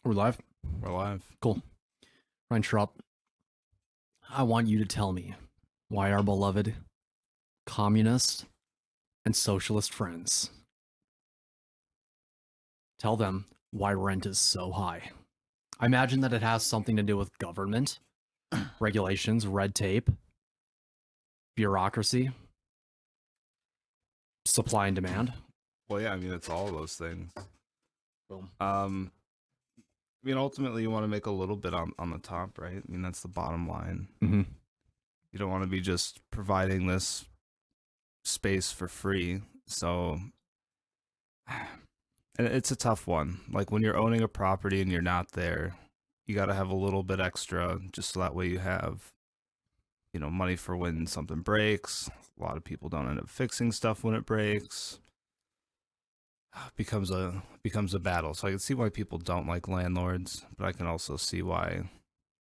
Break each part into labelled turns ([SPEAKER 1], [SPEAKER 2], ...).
[SPEAKER 1] We're live?
[SPEAKER 2] We're live.
[SPEAKER 1] Cool. Ryan Schrupp, I want you to tell me why our beloved communist and socialist friends tell them why rent is so high. I imagine that it has something to do with government, regulations, red tape, bureaucracy, supply and demand.
[SPEAKER 2] Well, yeah, I mean, it's all of those things.
[SPEAKER 1] Boom.
[SPEAKER 2] I mean, ultimately, you want to make a little bit on the top, right? I mean, that's the bottom line.
[SPEAKER 1] Mm-hmm.
[SPEAKER 2] You don't want to be just providing this space for free. So, and it's a tough one. Like when you're owning a property and you're not there, you got to have a little bit extra just so that way you have, money for when something breaks. A lot of people don't end up fixing stuff when it breaks. Becomes a battle. So I can see why people don't like landlords, but I can also see why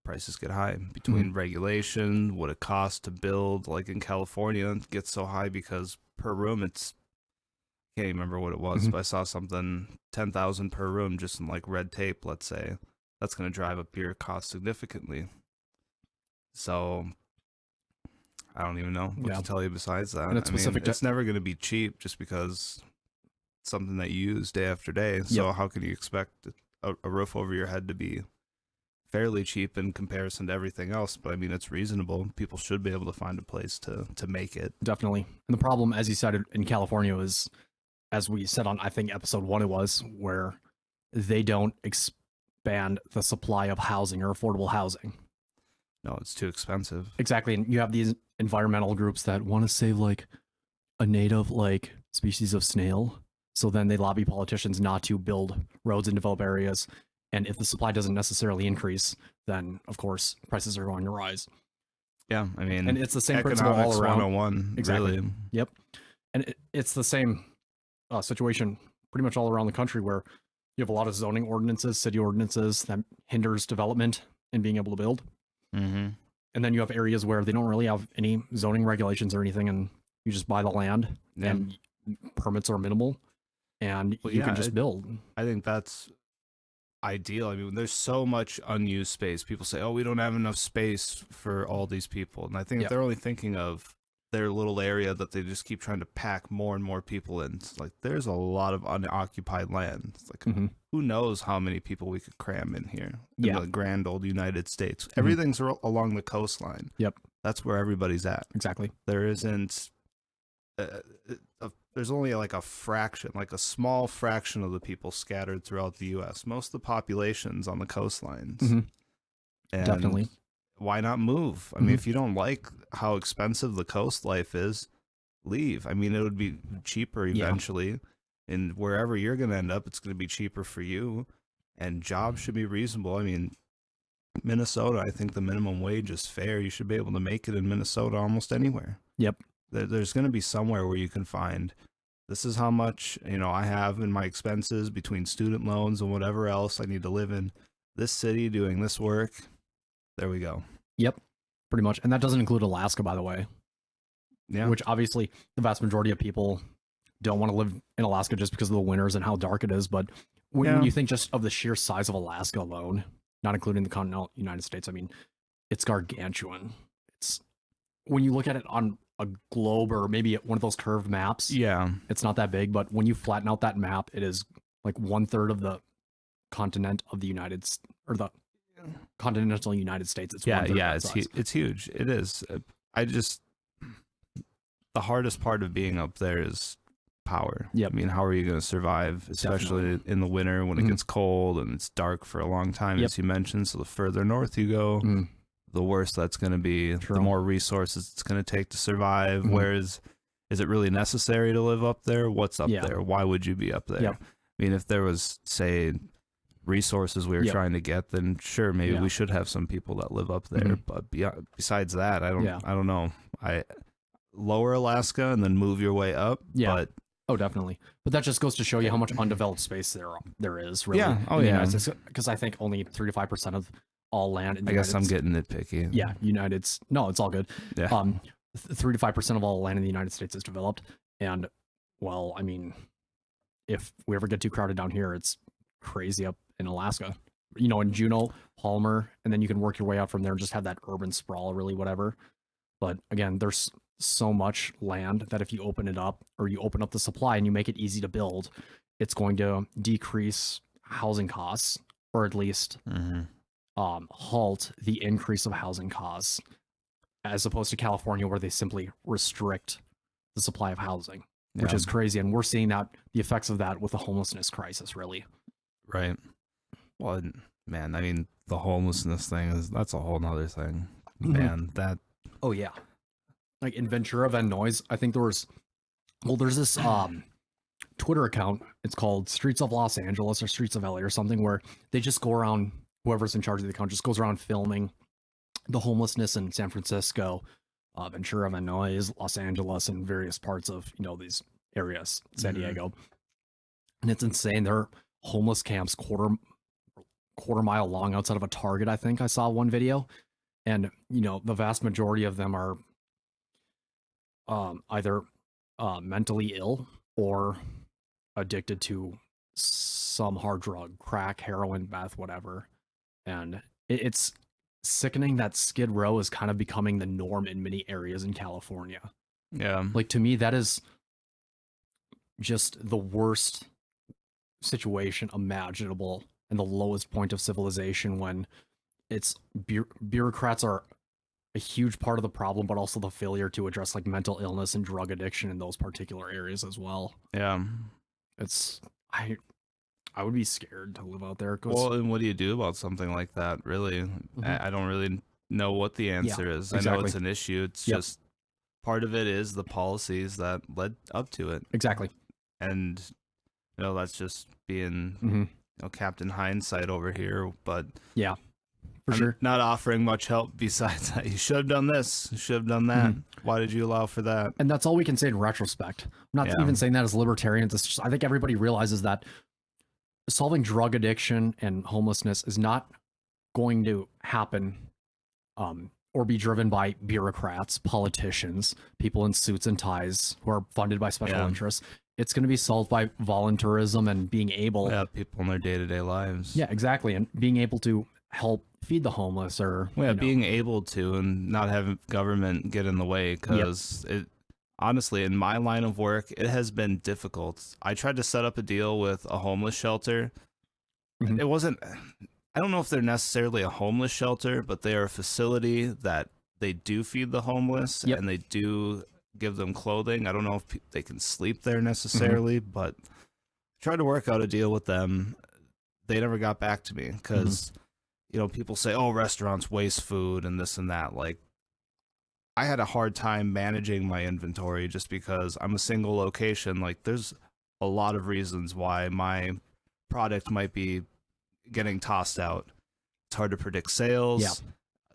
[SPEAKER 2] prices get high between regulation, what it costs to build. Like in California, it gets so high because per room it's can't even remember what it was, but I saw something $10,000 per room just in like red tape, let's say. That's going to drive up your cost significantly. So I don't even know what to tell you besides that.
[SPEAKER 1] And
[SPEAKER 2] it's never going to be cheap just because something that you use day after day. So how can you expect a roof over your head to be fairly cheap in comparison to everything else? But I mean, it's reasonable. People should be able to find a place to make it.
[SPEAKER 1] Definitely. And the problem, as you said, in California is, as we said on, I think, episode 1 it was, where they don't expand the supply of housing or affordable housing.
[SPEAKER 2] No, it's too expensive.
[SPEAKER 1] Exactly. And you have these environmental groups that want to save like a native like species of snail. So then they lobby politicians not to build roads in developed areas. And if the supply doesn't necessarily increase, then of course prices are going to rise.
[SPEAKER 2] Yeah, I mean,
[SPEAKER 1] and it's the same principle all around.
[SPEAKER 2] 101,
[SPEAKER 1] exactly.
[SPEAKER 2] Really.
[SPEAKER 1] Yep. And it's the same situation pretty much all around the country, where you have a lot of zoning ordinances, city ordinances that hinders development and being able to build.
[SPEAKER 2] Mm-hmm.
[SPEAKER 1] And then you have areas where they don't really have any zoning regulations or anything, and you just buy the land and permits are minimal. And you can just build. I
[SPEAKER 2] think that's ideal. I mean, there's so much unused space. People say, oh, we don't have enough space for all these people. And I think they're only thinking of their little area that they just keep trying to pack more and more people in. It's like, there's a lot of unoccupied land. It's like, who knows how many people we could cram in here in the grand old United States. Everything's along the coastline.
[SPEAKER 1] Yep.
[SPEAKER 2] That's where everybody's at.
[SPEAKER 1] Exactly.
[SPEAKER 2] There isn't... there's only like a fraction, like a small fraction of the people scattered throughout the U.S. Most of the population's on the coastlines. And
[SPEAKER 1] definitely.
[SPEAKER 2] Why not move? I mean, if you don't like how expensive the coast life is, leave. I mean, it would be cheaper eventually. And wherever you're going to end up, it's going to be cheaper for you. And jobs should be reasonable. I mean, Minnesota, I think the minimum wage is fair. You should be able to make it in Minnesota almost anywhere.
[SPEAKER 1] Yep.
[SPEAKER 2] There's going to be somewhere where you can find, this is how much, I have in my expenses between student loans and whatever else I need to live in this city doing this work. There we go.
[SPEAKER 1] Yep, pretty much. And that doesn't include Alaska, by the way.
[SPEAKER 2] Yeah.
[SPEAKER 1] Which obviously the vast majority of people don't want to live in Alaska just because of the winters and how dark it is. But when you think just of the sheer size of Alaska alone, not including the continental United States, I mean, it's gargantuan. It's, when you look at it on a globe or maybe one of those curved maps, it's not that big. But when you flatten out that map, it is like 1/3 of the continent of the the continental United States. It's
[SPEAKER 2] it's huge. It is. The hardest part of being up there is power. I mean, how are you going to survive, especially in the winter when it gets cold and it's dark for a long time, as you mentioned. So the further north you go, the worse that's going to be. The more resources it's going to take to survive. Whereas, is it really necessary to live up there? What's up there? Why would you be up there? I mean, if there was, say, resources we were trying to get, then sure, maybe we should have some people that live up there. But besides that, I don't know. I lower Alaska and then move your way up. But
[SPEAKER 1] definitely. But that just goes to show you how much undeveloped space there is. Really. Because I think only 3 to 5% of all land in the
[SPEAKER 2] United States. I'm getting nitpicky.
[SPEAKER 1] No, it's all good. 3 to 5% of all land in the United States is developed. And well, I mean, if we ever get too crowded down here, it's crazy up in Alaska. in Juneau, Palmer, and then you can work your way out from there and just have that urban sprawl, really, whatever. But again, there's so much land that if you open it up, or you open up the supply and you make it easy to build, it's going to decrease housing costs, or at least halt the increase of housing costs, as opposed to California, where they simply restrict the supply of housing, which is crazy. And we're seeing the effects of that with the homelessness crisis, really.
[SPEAKER 2] Right. Well, man, I mean, the homelessness thing that's a whole nother thing. Man, that.
[SPEAKER 1] Oh, yeah. Like in Ventura, Van Nuys, I think there's this Twitter account. It's called Streets of Los Angeles or Streets of LA or something, where they just go around, whoever's in charge of the account just goes around filming the homelessness in San Francisco, Ventura, Van Nuys, Los Angeles, and various parts of, these areas, San Diego. And it's insane. There are homeless camps quarter mile long outside of a Target. I think I saw one video, and the vast majority of them are either mentally ill or addicted to some hard drug, crack, heroin, meth, whatever. And it's sickening that Skid Row is kind of becoming the norm in many areas in California.
[SPEAKER 2] Yeah.
[SPEAKER 1] Like, to me, that is just the worst situation imaginable and the lowest point of civilization, when it's bureaucrats are a huge part of the problem, but also the failure to address like mental illness and drug addiction in those particular areas as well.
[SPEAKER 2] Yeah.
[SPEAKER 1] It's I would be scared to live out there.
[SPEAKER 2] Well, and what do you do about something like that? Really, I don't really know what the answer is. Exactly. I know it's an issue. It's just part of it is the policies that led up to it.
[SPEAKER 1] Exactly.
[SPEAKER 2] And that's just being Captain Hindsight over here. But
[SPEAKER 1] yeah, for sure,
[SPEAKER 2] not offering much help besides that. You should have done this. You should have done that. Why did you allow for that?
[SPEAKER 1] And that's all we can say in retrospect. I'm not even saying that as libertarians. It's just, I think everybody realizes that solving drug addiction and homelessness is not going to happen or be driven by bureaucrats, politicians, people in suits and ties who are funded by special interests. It's going to be solved by voluntarism and being able...
[SPEAKER 2] Yeah, people in their day-to-day lives.
[SPEAKER 1] Yeah, exactly. And being able to help feed the homeless, or...
[SPEAKER 2] being able to, and not having government get in the way, because it... Honestly, in my line of work, it has been difficult. I tried to set up a deal with a homeless shelter. It wasn't... I don't know if they're necessarily a homeless shelter, but they are a facility that they do feed the homeless, and they do give them clothing. I don't know if they can sleep there necessarily, but tried to work out a deal with them. They never got back to me because, people say, oh, restaurants waste food and this and that. Like, I had a hard time managing my inventory just because I'm a single location. Like, there's a lot of reasons why my product might be getting tossed out. It's hard to predict sales.
[SPEAKER 1] Yeah.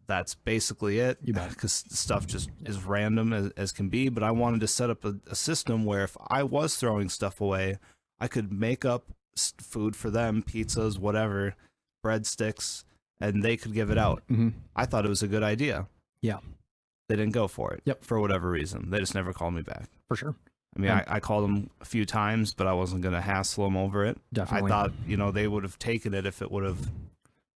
[SPEAKER 2] That's basically it, because stuff just is random as can be. But I wanted to set up a system where if I was throwing stuff away, I could make up food for them, pizzas, whatever, breadsticks, and they could give it out. I thought it was a good idea.
[SPEAKER 1] Yeah.
[SPEAKER 2] They didn't go for it for whatever reason. They just never called me back.
[SPEAKER 1] For sure.
[SPEAKER 2] I mean, I called them a few times, but I wasn't going to hassle them over it.
[SPEAKER 1] Definitely.
[SPEAKER 2] I thought, they would have taken it if it would have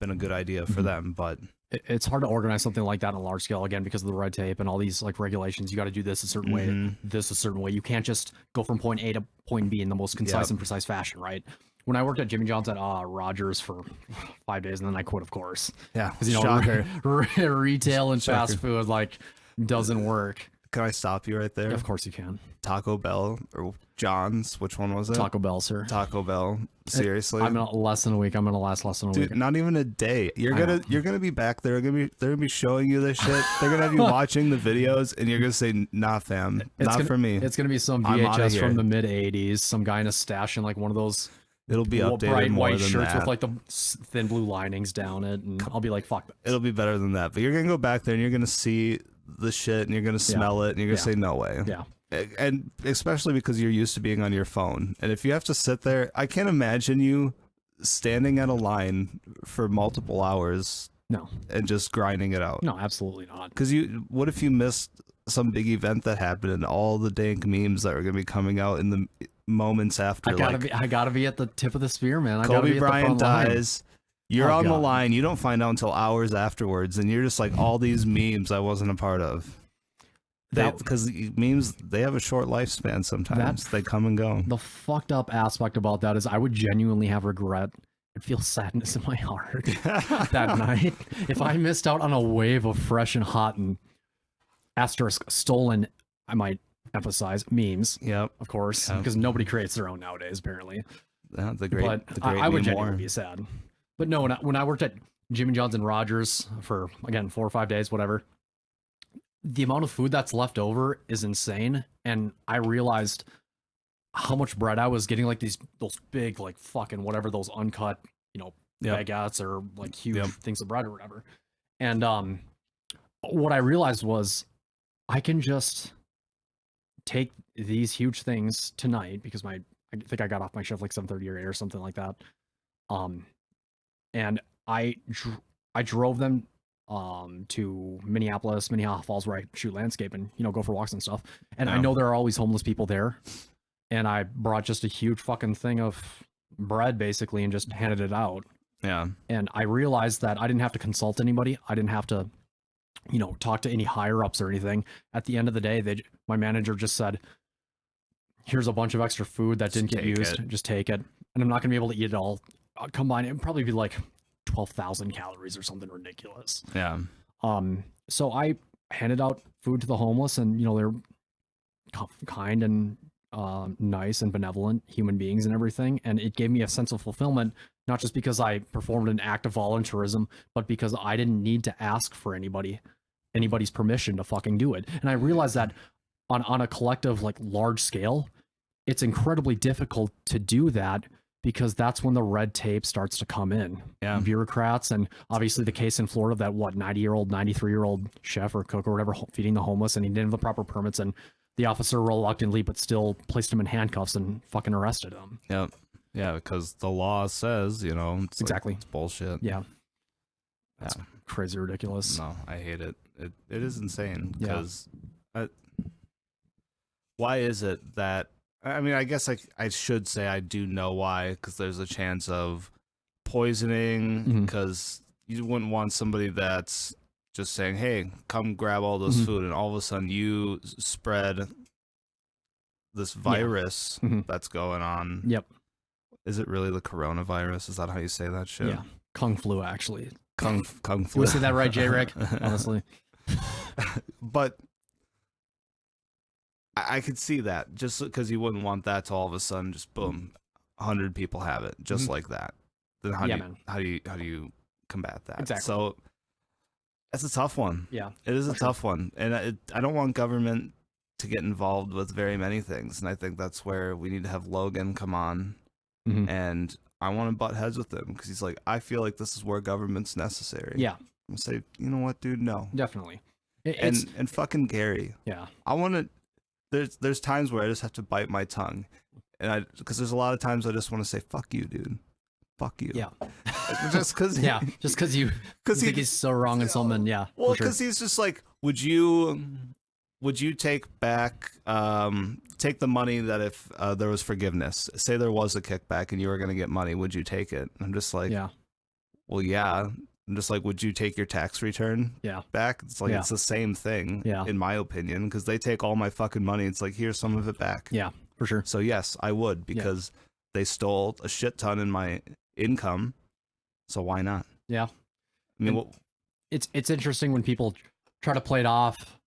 [SPEAKER 2] been a good idea for them, but...
[SPEAKER 1] It's hard to organize something like that on a large scale, again, because of the red tape and all these like regulations. You got to do this a certain way, this a certain way. You can't just go from point A to point B in the most concise and precise fashion, right? When I worked at Jimmy John's at Rogers for 5 days, and then I quit, of course.
[SPEAKER 2] Yeah,
[SPEAKER 1] because retail and fast food like doesn't work.
[SPEAKER 2] Can I stop you right there?
[SPEAKER 1] Of course you can.
[SPEAKER 2] Taco Bell or John's? Which one was it?
[SPEAKER 1] Taco Bell, sir.
[SPEAKER 2] Taco Bell. Seriously?
[SPEAKER 1] I'm gonna less than a week. I'm gonna last less than a week.
[SPEAKER 2] Not even a day. You're gonna be back there. They're gonna be showing you this shit. They're gonna have you watching the videos, and you're gonna say, "Nah, fam, for me."
[SPEAKER 1] It's gonna be some VHS from the mid '80s. Some guy in a stash in like one of those.
[SPEAKER 2] It'll be updated
[SPEAKER 1] bright
[SPEAKER 2] more
[SPEAKER 1] white
[SPEAKER 2] than
[SPEAKER 1] shirts
[SPEAKER 2] that.
[SPEAKER 1] with like the thin blue linings down it, and I'll be like, "Fuck this."
[SPEAKER 2] It'll be better than that. But you're gonna go back there, and you're gonna see the shit, and you're gonna smell it, and you're gonna say, "No way."
[SPEAKER 1] Yeah.
[SPEAKER 2] And especially because you're used to being on your phone, and if you have to sit there, I can't imagine you standing at a line for multiple hours.
[SPEAKER 1] No.
[SPEAKER 2] And just grinding it out.
[SPEAKER 1] No, absolutely not.
[SPEAKER 2] Because what if you missed some big event that happened and all the dank memes that are going to be coming out in the moments after?
[SPEAKER 1] I gotta be at the tip of the spear, man.
[SPEAKER 2] Kobe Bryant dies. You're on the line. You don't find out until hours afterwards, and you're just like, all these memes I wasn't a part of. Because memes, they have a short lifespan sometimes. They come and go.
[SPEAKER 1] The fucked up aspect about that is I would genuinely have regret and feel sadness in my heart that night if I missed out on a wave of fresh and hot and asterisk stolen, I might emphasize, memes.
[SPEAKER 2] Yep.
[SPEAKER 1] Of course, because nobody creates their own nowadays, apparently.
[SPEAKER 2] The great
[SPEAKER 1] I would genuinely be sad. But no, when I worked at Jimmy John's and Rogers for, again, 4 or 5 days, whatever, the amount of food that's left over is insane. And I realized how much bread I was getting, like those big, like fucking whatever, those uncut, baguettes or like huge things of bread or whatever. And what I realized was I can just take these huge things tonight because I think I got off my shift like 7:30 or 8 or something like that. And I drove them to Minneapolis Falls, where I shoot landscape and go for walks and stuff. And I know there are always homeless people there. And I brought just a huge fucking thing of bread basically and just handed it out.
[SPEAKER 2] Yeah.
[SPEAKER 1] And I realized that I didn't have to consult anybody. I didn't have to, talk to any higher ups or anything. At the end of the day, my manager just said, here's a bunch of extra food that didn't get used. Just take it. And I'm not going to be able to eat it all. Combined, it would probably be like 12,000 calories or something ridiculous.
[SPEAKER 2] Yeah.
[SPEAKER 1] So I handed out food to the homeless, and they're kind and nice and benevolent human beings and everything, and it gave me a sense of fulfillment, not just because I performed an act of voluntarism, but because I didn't need to ask for anybody's permission to fucking do it. And I realized that on a collective, like, large scale, it's incredibly difficult to do that, because that's when the red tape starts to come in.
[SPEAKER 2] Yeah.
[SPEAKER 1] Bureaucrats, and obviously the case in Florida, that 90-year-old, 93-year-old chef or cook or whatever feeding the homeless, and he didn't have the proper permits, and the officer reluctantly but still placed him in handcuffs and fucking arrested him.
[SPEAKER 2] Yep. Yeah, because the law says, it's
[SPEAKER 1] exactly.
[SPEAKER 2] It's bullshit.
[SPEAKER 1] Yeah. That's crazy ridiculous.
[SPEAKER 2] No, I hate it. It is insane, because why is it that, I mean, I guess I should say I do know why, because there's a chance of poisoning, because you wouldn't want somebody that's just saying, hey, come grab all this food, and all of a sudden you spread this virus that's going on.
[SPEAKER 1] Yep.
[SPEAKER 2] Is it really the coronavirus? Is that how you say that shit?
[SPEAKER 1] Yeah. Kung flu, actually.
[SPEAKER 2] Kung flu.
[SPEAKER 1] You say that right, J-Rick? Honestly.
[SPEAKER 2] But I could see that, just because you wouldn't want that to all of a sudden just boom, 100 people have it just like that. Then how do you combat that?
[SPEAKER 1] Exactly.
[SPEAKER 2] So that's a tough one.
[SPEAKER 1] Yeah,
[SPEAKER 2] it is a tough one, and I don't want government to get involved with very many things, and I think that's where we need to have Logan come on, and I want to butt heads with him, because he's like, I feel like this is where government's necessary.
[SPEAKER 1] Yeah,
[SPEAKER 2] I'm say, you know what, dude, no,
[SPEAKER 1] definitely.
[SPEAKER 2] And fucking Gary.
[SPEAKER 1] Yeah,
[SPEAKER 2] I want to. There's times where I just have to bite my tongue, and because there's a lot of times I just want to say, fuck you, dude, fuck you.
[SPEAKER 1] Yeah.
[SPEAKER 2] Just because.
[SPEAKER 1] Yeah, just because you think he's so wrong in something. Yeah.
[SPEAKER 2] Well, because he's just like, would you take back take the money that if there was forgiveness, say there was a kickback and you were going to get money, would you take it? I'm just like,
[SPEAKER 1] yeah.
[SPEAKER 2] Well, yeah. I'm just like, would you take your tax return back? It's like, it's the same thing, in my opinion, because they take all my fucking money. It's like, here's some of it back.
[SPEAKER 1] Yeah, for sure.
[SPEAKER 2] So yes, I would, because they stole a shit ton in my income. So why not?
[SPEAKER 1] Yeah.
[SPEAKER 2] I mean,
[SPEAKER 1] it's interesting when people try to play it off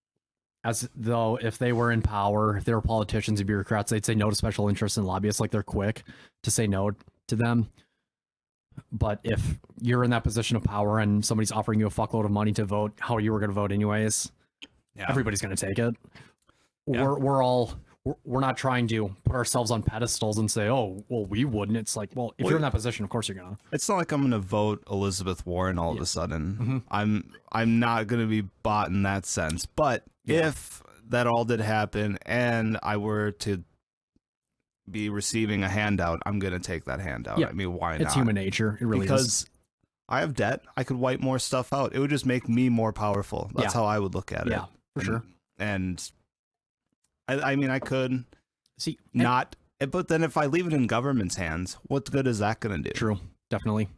[SPEAKER 1] as though if they were in power, if they were politicians and bureaucrats, they'd say no to special interests and lobbyists. Like, they're quick to say no to them. But if you're in that position of power and somebody's offering you a fuckload of money to vote how you were going to vote anyways, everybody's going to take it. Yeah. We're not trying to put ourselves on pedestals and say, oh, well, we wouldn't. It's like, well, if you're in that position, of course you're gonna.
[SPEAKER 2] It's not like I'm gonna vote Elizabeth Warren all of a sudden. I'm not gonna be bought in that sense. But if that all did happen and I were to be receiving a handout, I'm gonna take that handout. I mean, why not?
[SPEAKER 1] It's human nature. It really is.
[SPEAKER 2] Because I have debt. I could wipe more stuff out. It would just make me more powerful. That's how I would look at it.
[SPEAKER 1] Yeah, for sure.
[SPEAKER 2] And I mean, I could not, but then if I leave it in government's hands, what good is that going to do?
[SPEAKER 1] True, definitely.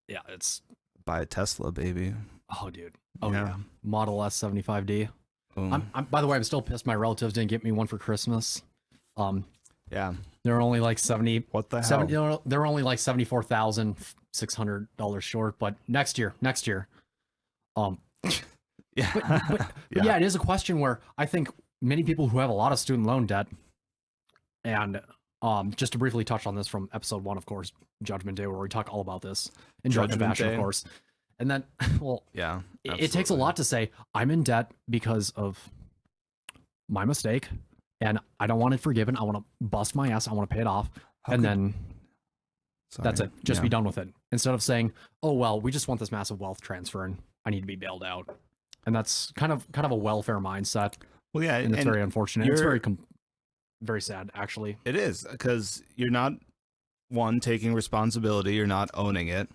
[SPEAKER 1] Yeah, it's
[SPEAKER 2] buy a Tesla, baby.
[SPEAKER 1] Oh, dude. Oh yeah. Model S 75D. By the way, I'm still pissed my relatives didn't get me one for Christmas.
[SPEAKER 2] Yeah.
[SPEAKER 1] They're only like 70.
[SPEAKER 2] What the hell?
[SPEAKER 1] They're only like $74,600 short, but next year.
[SPEAKER 2] Yeah.
[SPEAKER 1] But yeah, it is a question where I think many people who have a lot of student loan debt, and just to briefly touch on this from episode 1, of course, Judgment Day, where we talk all about this in Judgment Fashion, of course. And then, well,
[SPEAKER 2] yeah,
[SPEAKER 1] it takes a lot to say I'm in debt because of my mistake, and I don't want it forgiven. I want to bust my ass. I want to pay it off, then that's it. Just be done with it. Instead of saying, "Oh well, we just want this massive wealth transfer, and I need to be bailed out." And that's kind of a welfare mindset.
[SPEAKER 2] Well, yeah,
[SPEAKER 1] and it's very unfortunate. It's very sad, actually.
[SPEAKER 2] It is, because you're not taking responsibility. You're not owning it.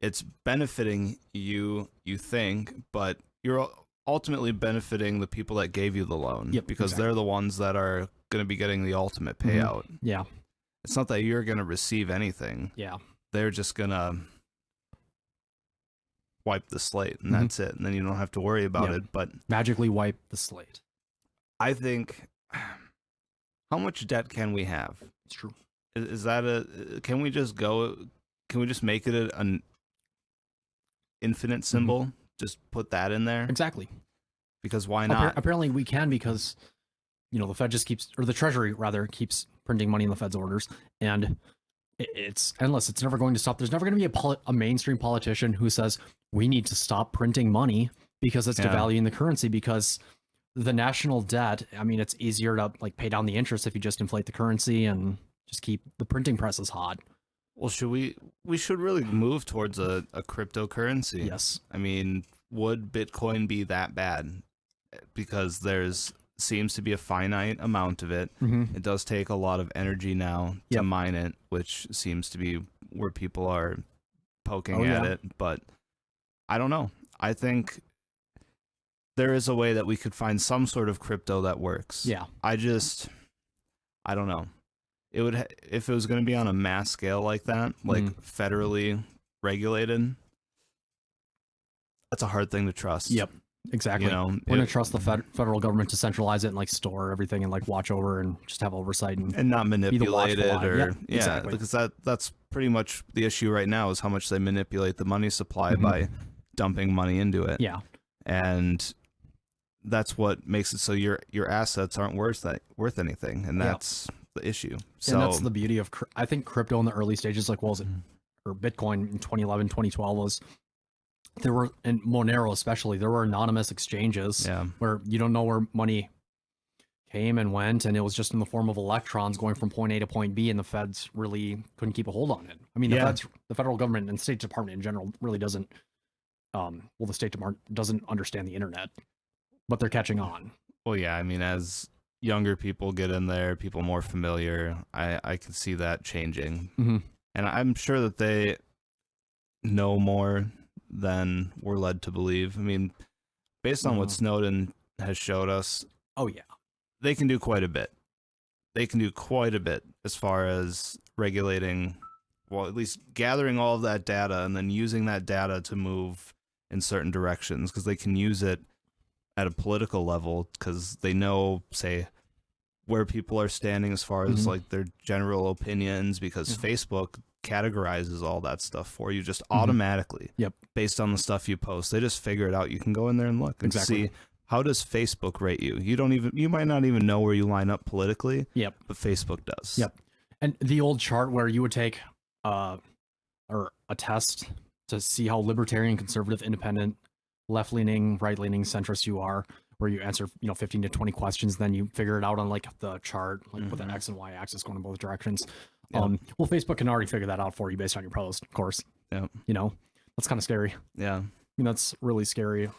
[SPEAKER 2] It's benefiting you think, but you're ultimately benefiting the people that gave you the loan, because they're the ones that are going to be getting the ultimate payout.
[SPEAKER 1] Yeah.
[SPEAKER 2] It's not that you're going to receive anything.
[SPEAKER 1] Yeah.
[SPEAKER 2] They're just going to wipe the slate, and that's it. And then you don't have to worry about it. But
[SPEAKER 1] magically wipe the slate.
[SPEAKER 2] I think, how much debt can we have?
[SPEAKER 1] It's true.
[SPEAKER 2] Is that can we just make it an infinite symbol? Just put that in there?
[SPEAKER 1] Exactly.
[SPEAKER 2] Because why not?
[SPEAKER 1] Apparently we can, because the Fed just keeps, or the Treasury rather, keeps printing money in the Fed's orders, and it's endless. It's never going to stop. There's never going to be a mainstream politician who says we need to stop printing money because it's devaluing the currency, because the national debt, I mean, it's easier to like pay down the interest if you just inflate the currency and just keep the printing presses hot.
[SPEAKER 2] Well, we should really move towards a cryptocurrency.
[SPEAKER 1] Yes.
[SPEAKER 2] I mean, would Bitcoin be that bad? Because seems to be a finite amount of it. It does take a lot of energy now to mine it, which seems to be where people are poking at it. But I don't know. I think there is a way that we could find some sort of crypto that works.
[SPEAKER 1] Yeah.
[SPEAKER 2] I don't know. It would if it was going to be on a mass scale like that, like federally regulated. That's a hard thing to trust.
[SPEAKER 1] Yep, exactly. We're going to trust the federal government to centralize it and like store everything and like watch over and just have oversight and
[SPEAKER 2] not manipulate it, or
[SPEAKER 1] exactly.
[SPEAKER 2] Because that's pretty much the issue right now, is how much they manipulate the money supply by dumping money into it.
[SPEAKER 1] Yeah,
[SPEAKER 2] and that's what makes it so your assets aren't worth anything, and that's the issue. So
[SPEAKER 1] and that's the beauty of I think crypto in the early stages, like or Bitcoin in 2011, 2012 was, there were, and Monero especially, there were anonymous exchanges where you don't know where money came and went, and it was just in the form of electrons going from point A to point B, and the feds really couldn't keep a hold on it. I mean, the federal government and State Department in general really doesn't, the State Department doesn't understand the internet, but they're catching on.
[SPEAKER 2] Well, yeah, I mean, as younger people get in there, people more familiar, I can see that changing. And I'm sure that they know more than we're led to believe. I mean, based on what Snowden has showed us, they can do quite a bit. They can do quite a bit as far as regulating, well, at least gathering all of that data and then using that data to move in certain directions, because they can use it at a political level, because they know, say, where people are standing as far as like their general opinions, because Facebook categorizes all that stuff for you just automatically based on the stuff you post. They just figure it out. You can go in there and look and see, how does Facebook rate you? You might not even know where you line up politically, but Facebook does.
[SPEAKER 1] And the old chart where you would take or a test to see how libertarian, conservative, independent, left-leaning, right-leaning, centrist you are, where you answer 15 to 20 questions, then you figure it out on like the chart, like with an X and Y axis going in both directions. Well, Facebook can already figure that out for you based on your post, of course. That's kind of scary. I mean, that's really scary.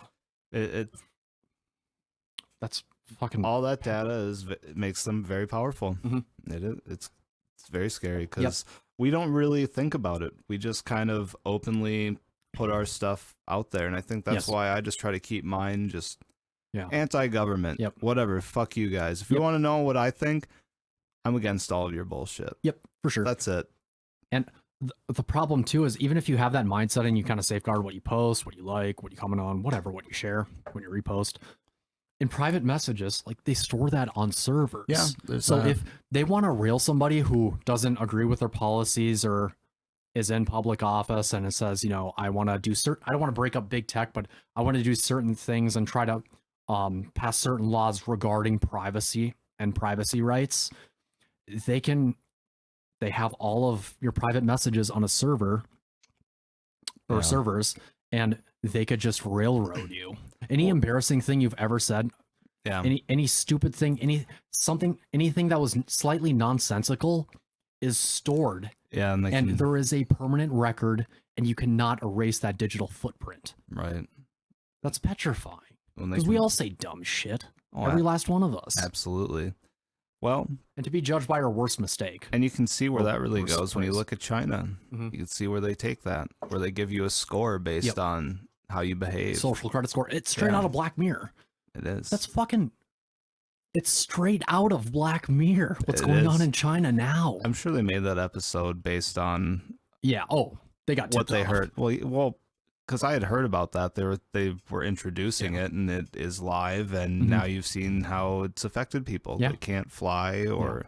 [SPEAKER 1] That's fucking,
[SPEAKER 2] all that data makes them very powerful. It's very scary, because we don't really think about it. We just kind of openly put our stuff out there, and I think that's why I just try to keep mine just anti-government. Whatever, fuck you guys. If you want to know what I think, I'm against all of your bullshit.
[SPEAKER 1] For sure.
[SPEAKER 2] That's it.
[SPEAKER 1] And the problem too is even if you have that mindset and you kind of safeguard what you post, what you like, what you comment on, whatever, what you share, when you repost, in private messages, like they store that on servers.
[SPEAKER 2] Yeah.
[SPEAKER 1] So if they want to rail somebody who doesn't agree with their policies or is in public office and it says, you know, I want to do I don't want to break up big tech, but I want to do certain things and try to pass certain laws regarding privacy and privacy rights, they have all of your private messages on a server or servers, and they could just railroad you. Any embarrassing thing you've ever said, any stupid thing, anything that was slightly nonsensical is stored.
[SPEAKER 2] Yeah,
[SPEAKER 1] and there is a permanent record, and you cannot erase that digital footprint.
[SPEAKER 2] Right.
[SPEAKER 1] That's petrifying. Because we all say dumb shit. Every last one of us.
[SPEAKER 2] Absolutely. Well,
[SPEAKER 1] and to be judged by our worst mistake.
[SPEAKER 2] And you can see where that really goes when you look at China. You can see where they take that, where they give you a score based on how you behave.
[SPEAKER 1] Social credit score. It's straight out of Black Mirror.
[SPEAKER 2] It is.
[SPEAKER 1] That's fucking... It's straight out of Black Mirror. What's going on in China now?
[SPEAKER 2] I'm sure they made that episode based on...
[SPEAKER 1] Yeah. Oh, they got
[SPEAKER 2] what they heard. Well, because I had heard about that. They were introducing it, and it is live, and now you've seen how it's affected people. They can't fly or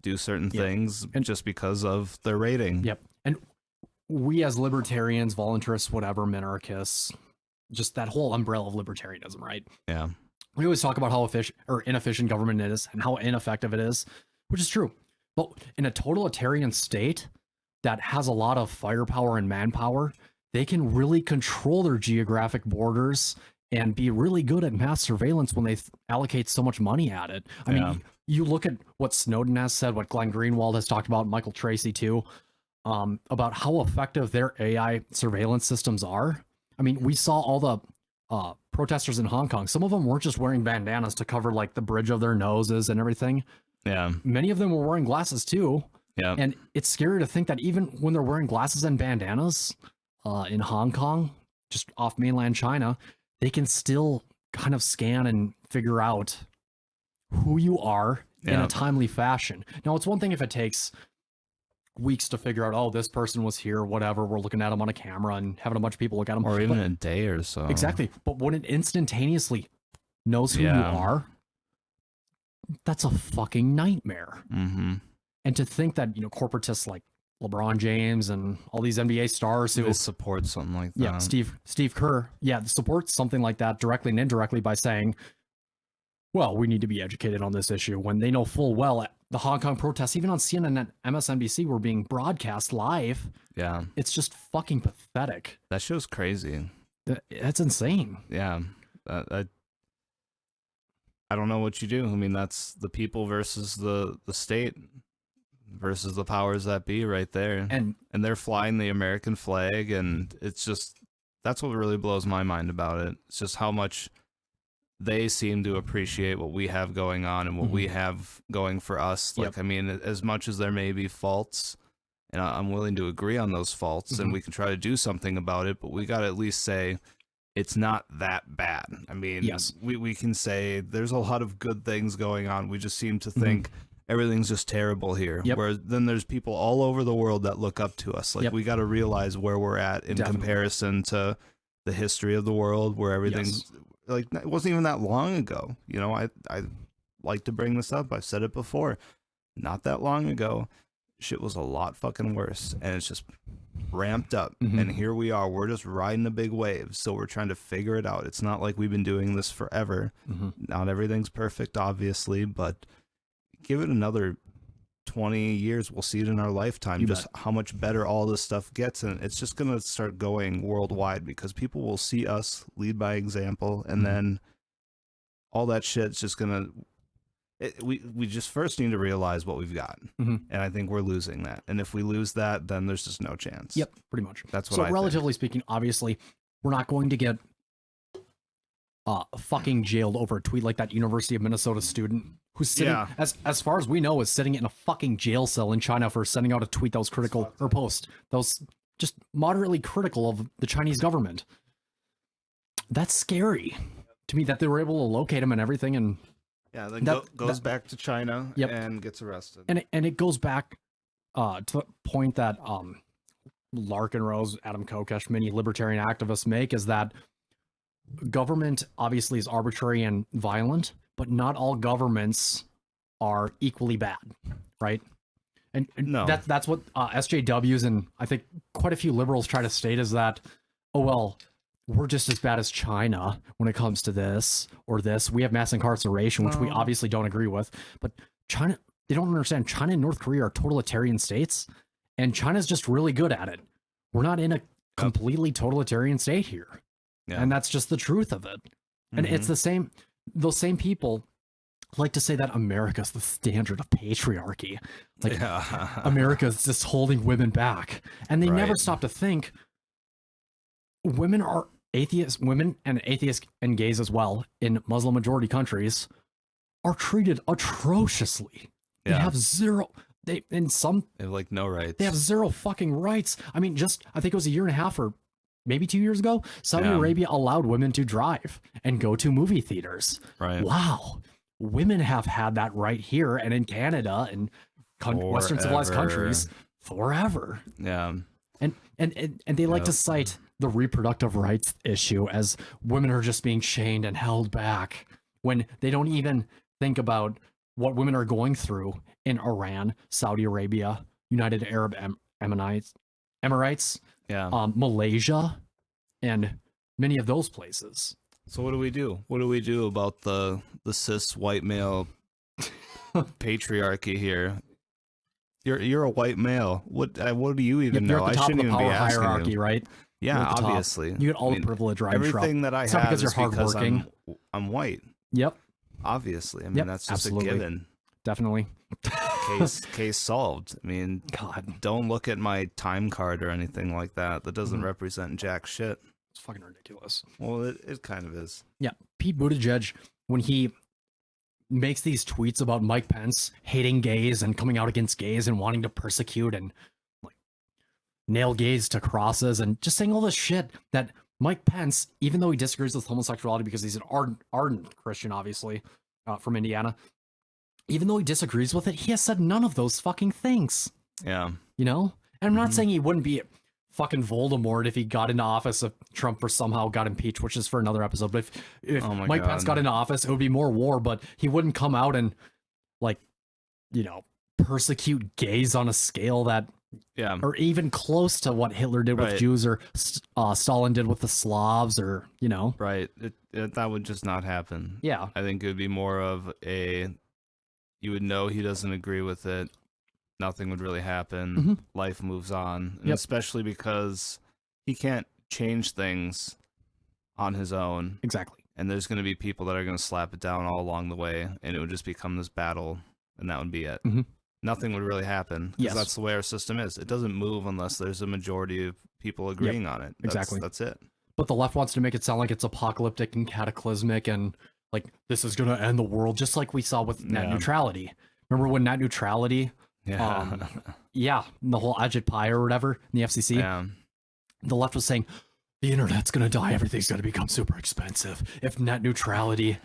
[SPEAKER 2] do certain things just because of their rating.
[SPEAKER 1] Yep. And we as libertarians, voluntarists, whatever, minarchists, just that whole umbrella of libertarianism, right?
[SPEAKER 2] Yeah.
[SPEAKER 1] We always talk about how efficient or inefficient government is and how ineffective it is, which is true. But in a totalitarian state that has a lot of firepower and manpower, they can really control their geographic borders and be really good at mass surveillance when they allocate so much money at it. I mean, you look at what Snowden has said, what Glenn Greenwald has talked about, Michael Tracy too, about how effective their AI surveillance systems are. I mean, we saw all the protesters in Hong Kong. Some of them weren't just wearing bandanas to cover like the bridge of their noses and everything.
[SPEAKER 2] Yeah.
[SPEAKER 1] Many of them were wearing glasses too.
[SPEAKER 2] Yeah.
[SPEAKER 1] And it's scary to think that even when they're wearing glasses and bandanas in Hong Kong, just off mainland China, they can still kind of scan and figure out who you are in a timely fashion. Now, it's one thing if it takes weeks to figure out, oh, this person was here, whatever, we're looking at them on a camera and having a bunch of people look at them.
[SPEAKER 2] Or even a day or so.
[SPEAKER 1] Exactly. But when it instantaneously knows who you are, that's a fucking nightmare. And to think that, you know, corporatists like LeBron James and all these NBA stars who
[SPEAKER 2] support something like that.
[SPEAKER 1] Yeah, Steve Kerr, supports something like that directly and indirectly by saying, well, we need to be educated on this issue, when they know full well the Hong Kong protests, even on CNN and MSNBC, were being broadcast live.
[SPEAKER 2] Yeah.
[SPEAKER 1] It's just fucking pathetic.
[SPEAKER 2] That show's crazy.
[SPEAKER 1] That's insane.
[SPEAKER 2] Yeah. I don't know what you do. I mean, that's the people versus the state versus the powers that be right there. And they're flying the American flag, and it's just, that's what really blows my mind about it. It's just how much they seem to appreciate what we have going on and what we have going for us. Like, I mean, as much as there may be faults, and I'm willing to agree on those faults, and we can try to do something about it, but we got to at least say it's not that bad. I mean, we can say there's a lot of good things going on. We just seem to think everything's just terrible here. Whereas then there's people all over the world that look up to us. Like, we got to realize where we're at in comparison to the history of the world, where everything's like, it wasn't even that long ago. You know, I like to bring this up. I've said it before. Not that long ago, shit was a lot fucking worse, and it's just ramped up. And here we are. We're just riding a big wave. So we're trying to figure it out. It's not like we've been doing this forever. Not everything's perfect, obviously, but give it another 20 years, we'll see it in our lifetime, how much better all this stuff gets. And it's just going to start going worldwide, because people will see us lead by example, and then all that shit's just going to, we just first need to realize what we've got. And I think we're losing that. And if we lose that, then there's just no chance.
[SPEAKER 1] Yep, pretty much.
[SPEAKER 2] That's what I think.
[SPEAKER 1] Relatively speaking, obviously, we're not going to get fucking jailed over a tweet like that University of Minnesota student who's sitting, as far as we know, is sitting in a fucking jail cell in China for sending out a tweet that was critical, or post that was just moderately critical of the Chinese government. That's scary to me, that they were able to locate him and everything. And
[SPEAKER 2] then goes back to China and gets arrested.
[SPEAKER 1] And it goes back to the point that Larkin Rose, Adam Kokesh, many libertarian activists make is that government obviously is arbitrary and violent, but not all governments are equally bad, right? And
[SPEAKER 2] no.
[SPEAKER 1] that's what SJWs and I think quite a few liberals try to state is that, oh, well, we're just as bad as China when it comes to this or this. We have mass incarceration, which we obviously don't agree with. But China, they don't understand. China and North Korea are totalitarian states, and China's just really good at it. We're not in a completely totalitarian state here. Yeah. And that's just the truth of it. And it's the same, those same people like to say that America's the standard of patriarchy. Like America's just holding women back. And they never stop to think women are atheists, women and atheists and gays as well in Muslim majority countries are treated atrociously. They have zero, they have
[SPEAKER 2] like no rights.
[SPEAKER 1] They have zero fucking rights. I mean, I think it was a year and a half or maybe 2 years ago, Saudi Arabia allowed women to drive and go to movie theaters.
[SPEAKER 2] Right.
[SPEAKER 1] Wow. Women have had that right here and in Canada and Western civilized countries forever.
[SPEAKER 2] Yeah.
[SPEAKER 1] And they like to cite the reproductive rights issue as women are just being chained and held back when they don't even think about what women are going through in Iran, Saudi Arabia, United Arab Emirates, Malaysia, and many of those places.
[SPEAKER 2] So what do we do? What do we do about the cis white male patriarchy here? You're a white male. What do you even know?
[SPEAKER 1] I shouldn't even be asking hierarchy, you. Right?
[SPEAKER 2] Yeah, obviously.
[SPEAKER 1] You get all the privilege, right?
[SPEAKER 2] Everything that I have
[SPEAKER 1] because
[SPEAKER 2] is because I'm white.
[SPEAKER 1] Yep.
[SPEAKER 2] Obviously. I mean, that's just a given.
[SPEAKER 1] Definitely.
[SPEAKER 2] Case solved. I mean, God, don't look at my time card or anything like that. That doesn't represent jack shit.
[SPEAKER 1] It's fucking ridiculous.
[SPEAKER 2] Well, it kind of is.
[SPEAKER 1] Yeah. Pete Buttigieg, when he makes these tweets about Mike Pence hating gays and coming out against gays and wanting to persecute and like nail gays to crosses and just saying all this shit that Mike Pence, even though he disagrees with homosexuality because he's an ardent Christian, obviously, from Indiana, even though he disagrees with it, he has said none of those fucking things.
[SPEAKER 2] Yeah.
[SPEAKER 1] You know? And I'm not saying he wouldn't be fucking Voldemort if he got into office, if Trump or somehow got impeached, which is for another episode. But if Mike Pence got into office, it would be more war, but he wouldn't come out and, like, you know, persecute gays on a scale that, or even close to what Hitler did with Jews or Stalin did with the Slavs or, you know.
[SPEAKER 2] Right. That would just not happen.
[SPEAKER 1] Yeah.
[SPEAKER 2] I think it would be more of you would know he doesn't agree with it. Nothing would really happen. Life moves on. And especially because he can't change things on his own.
[SPEAKER 1] Exactly.
[SPEAKER 2] And there's going to be people that are going to slap it down all along the way. And it would just become this battle. And that would be it. Nothing would really happen. Because that's the way our system is. It doesn't move unless there's a majority of people agreeing on it.
[SPEAKER 1] Exactly.
[SPEAKER 2] That's it.
[SPEAKER 1] But the left wants to make it sound like it's apocalyptic and cataclysmic and like this is going to end the world. Just like we saw with net neutrality. Remember when net neutrality... the whole Ajit Pai or whatever in the FCC, the left was saying the internet's gonna die, everything's gonna become super expensive if net neutrality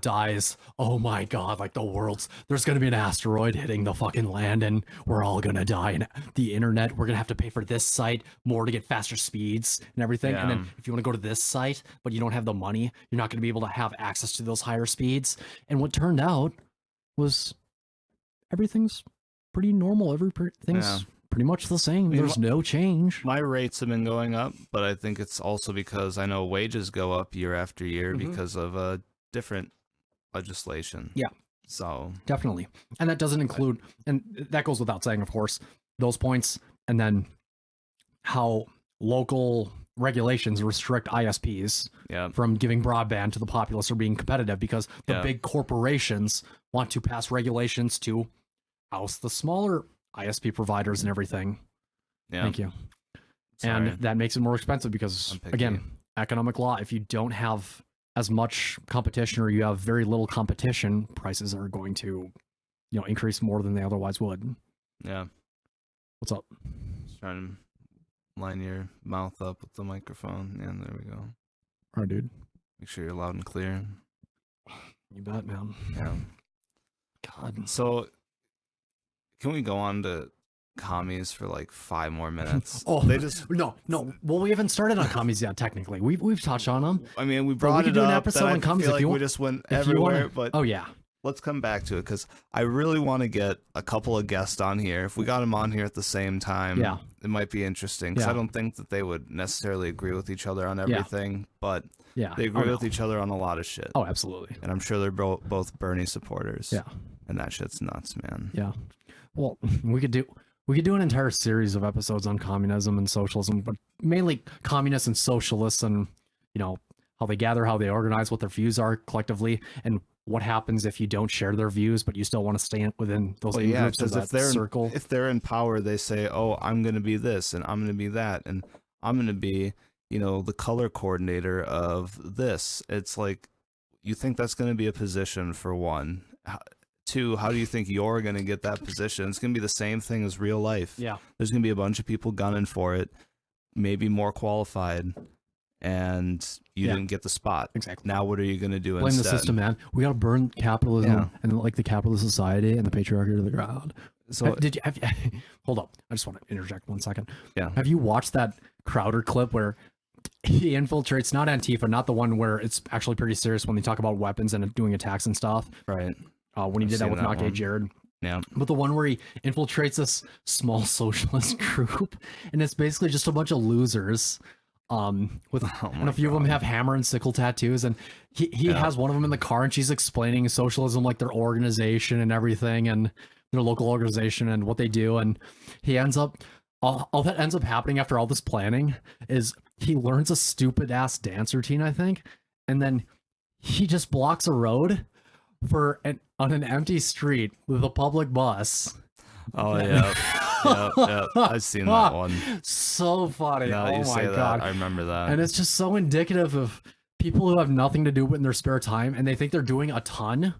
[SPEAKER 1] dies. Oh my god, like there's gonna be an asteroid hitting the fucking land and we're all gonna die, and the internet, we're gonna have to pay for this site more to get faster speeds and everything, and then if you want to go to this site but you don't have the money, you're not gonna be able to have access to those higher speeds. And what turned out was everything's pretty normal. Everything's pretty much the same. There's no change.
[SPEAKER 2] My rates have been going up, but I think it's also because I know wages go up year after year because of different legislation.
[SPEAKER 1] Yeah.
[SPEAKER 2] So
[SPEAKER 1] definitely. And that doesn't include, and that goes without saying, of course, those points, and then how local regulations restrict ISPs from giving broadband to the populace or being competitive because the big corporations want to pass regulations to house the smaller ISP providers and everything. Yeah. Thank you. Sorry. And that makes it more expensive because, again, economic law, if you don't have as much competition or you have very little competition, prices are going to, increase more than they otherwise would.
[SPEAKER 2] Yeah.
[SPEAKER 1] What's up?
[SPEAKER 2] Just trying to line your mouth up with the microphone. And there we go.
[SPEAKER 1] All right, dude.
[SPEAKER 2] Make sure you're loud and clear.
[SPEAKER 1] You bet, man.
[SPEAKER 2] Yeah.
[SPEAKER 1] God.
[SPEAKER 2] So, can we go on to commies for like 5 more minutes.
[SPEAKER 1] They just no. Well, we haven't started on commies yet. Technically, we've touched on them.
[SPEAKER 2] I mean, we brought it up. An episode on commies if you want. We just went everywhere. But
[SPEAKER 1] oh yeah,
[SPEAKER 2] let's come back to it because I really want to get a couple of guests on here. If we got them on here at the same time, it might be interesting because I don't think that they would necessarily agree with each other on everything, but they agree with each other on a lot of shit.
[SPEAKER 1] Oh, absolutely.
[SPEAKER 2] And I'm sure they're both Bernie supporters.
[SPEAKER 1] Yeah,
[SPEAKER 2] and that shit's nuts, man.
[SPEAKER 1] Yeah. Well, we could do an entire series of episodes on communism and socialism, but mainly communists and socialists, and how they gather, how they organize, what their views are collectively, and what happens if you don't share their views, but you still want to stay within those groups or that circle.
[SPEAKER 2] If they're in power, they say, "Oh, I'm going to be this, and I'm going to be that, and I'm going to be, the color coordinator of this." It's like, you think that's going to be a position for one. 2, how do you think you're going to get that position? It's going to be the same thing as real life.
[SPEAKER 1] Yeah.
[SPEAKER 2] There's going to be a bunch of people gunning for it, maybe more qualified, and you didn't get the spot.
[SPEAKER 1] Exactly.
[SPEAKER 2] Now what are you going to do
[SPEAKER 1] instead? Blame the system, man. We got to burn capitalism and like the capitalist society and the patriarchy to the ground. So hold up. I just want to interject 1 second.
[SPEAKER 2] Yeah.
[SPEAKER 1] Have you watched that Crowder clip where he infiltrates, not Antifa, not the one where it's actually pretty serious when they talk about weapons and doing attacks and stuff?
[SPEAKER 2] Right.
[SPEAKER 1] When he did that with Not Gay Jared.
[SPEAKER 2] Yeah.
[SPEAKER 1] But the one where he infiltrates this small socialist group, and it's basically just a bunch of losers. And a few of them have hammer and sickle tattoos, and he has one of them in the car, and she's explaining socialism, like their organization and everything, and their local organization and what they do. And he ends up, all that ends up happening after all this planning is he learns a stupid ass dance routine, I think, and then he just blocks a road on an empty street with a public bus.
[SPEAKER 2] Oh yeah. yeah, I've seen that one.
[SPEAKER 1] So funny.
[SPEAKER 2] Now
[SPEAKER 1] oh my god,
[SPEAKER 2] I remember that.
[SPEAKER 1] And it's just so indicative of people who have nothing to do in their spare time, and they think they're doing a ton,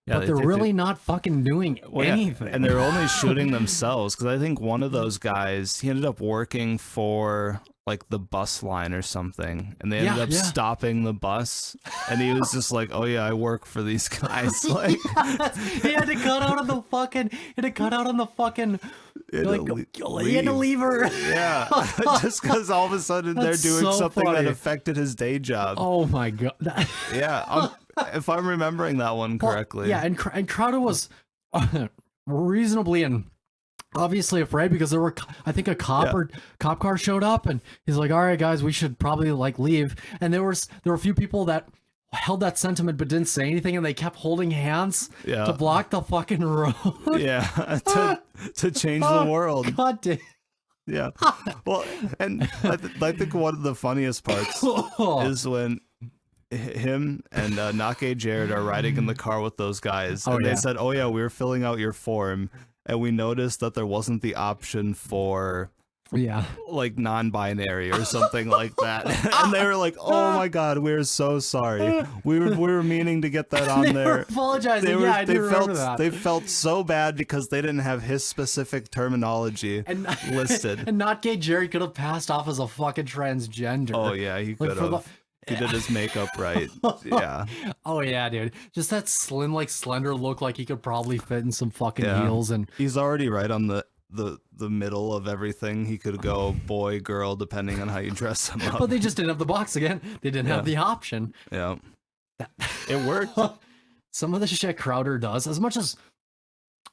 [SPEAKER 1] but they're really not fucking doing anything.
[SPEAKER 2] And they're only shooting themselves, because I think one of those guys, he ended up working for like the bus line or something, and they ended up stopping the bus, and he was just like, "Oh yeah, I work for these guys." Like
[SPEAKER 1] he had to cut out on the fucking. He had to leave her.
[SPEAKER 2] Yeah, just because all of a sudden they're doing something that affected his day job.
[SPEAKER 1] Oh my god.
[SPEAKER 2] Yeah, if I'm remembering that one correctly.
[SPEAKER 1] Well, yeah, and Crowder was reasonably and obviously afraid, because there were, I think, a cop car showed up, and he's like, "All right, guys, we should probably like leave." And there were a few people that held that sentiment but didn't say anything, and they kept holding hands to block the fucking road.
[SPEAKER 2] Yeah, to change the world.
[SPEAKER 1] God damn.
[SPEAKER 2] Yeah. Well, and I think one of the funniest parts is when him and Not Gay Jared are riding in the car with those guys, and they said, "Oh yeah, we were filling out your form, and we noticed that there wasn't the option for like non-binary or something like that." And they were like, "Oh my god, we're so sorry. We were meaning to get that on there."
[SPEAKER 1] Apologizing. I do remember that.
[SPEAKER 2] They felt so bad because they didn't have his specific terminology listed.
[SPEAKER 1] And Not Gay Jerry could have passed off as a fucking transgender.
[SPEAKER 2] Oh yeah, he could have. He did his makeup right. Yeah.
[SPEAKER 1] Oh yeah, dude. Just that slim, like slender look, like he could probably fit in some fucking heels, and
[SPEAKER 2] he's already right on the middle of everything. He could go boy, girl, depending on how you dress him up.
[SPEAKER 1] But they just didn't have the box again. They didn't have the option.
[SPEAKER 2] Yeah. It worked.
[SPEAKER 1] Some of the shit Crowder does, as much as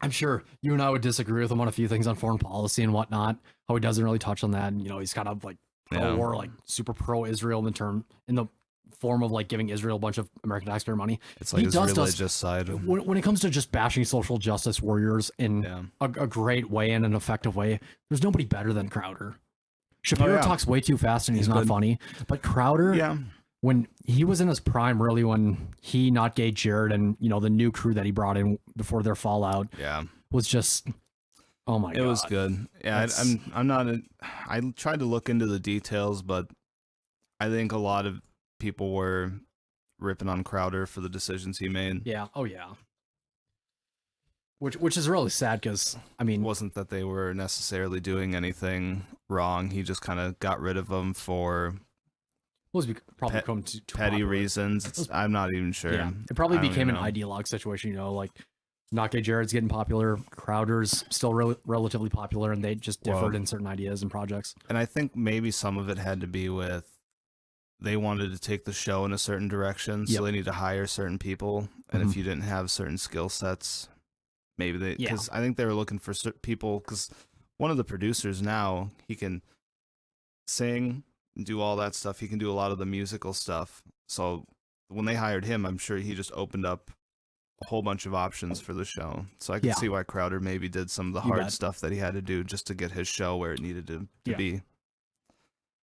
[SPEAKER 1] I'm sure you and I would disagree with him on a few things on foreign policy and whatnot, how he doesn't really touch on that, and he's kind of like pro-war, like super pro-Israel in the form of like giving Israel a bunch of American taxpayer money.
[SPEAKER 2] It's like his religious side.
[SPEAKER 1] When it comes to just bashing social justice warriors in a great way and an effective way, there's nobody better than Crowder. Shapiro talks way too fast and he's not funny, but Crowder, when he was in his prime, really, when he, Not Gay Jared, and the new crew that he brought in before their fallout, was just. Oh my god.
[SPEAKER 2] It was good. Yeah, I'm not I tried to look into the details, but I think a lot of people were ripping on Crowder for the decisions he made.
[SPEAKER 1] Yeah. Oh yeah. Which is really sad, because I mean,
[SPEAKER 2] it wasn't that they were necessarily doing anything wrong. He just kind of got rid of them for
[SPEAKER 1] probably too
[SPEAKER 2] petty reasons. I'm not even sure.
[SPEAKER 1] Yeah. It probably became an ideologue situation, like Not Gay Jared's getting popular. Crowder's still relatively popular, and they just differed in certain ideas and projects.
[SPEAKER 2] And I think maybe some of it had to be with they wanted to take the show in a certain direction, so they need to hire certain people. And if you didn't have certain skill sets, maybe they, because I think they were looking for people, because one of the producers now, he can sing, do all that stuff. He can do a lot of the musical stuff. So when they hired him, I'm sure he just opened up a whole bunch of options for the show. So I can see why Crowder maybe did some of the hard stuff that he had to do just to get his show where it needed to be.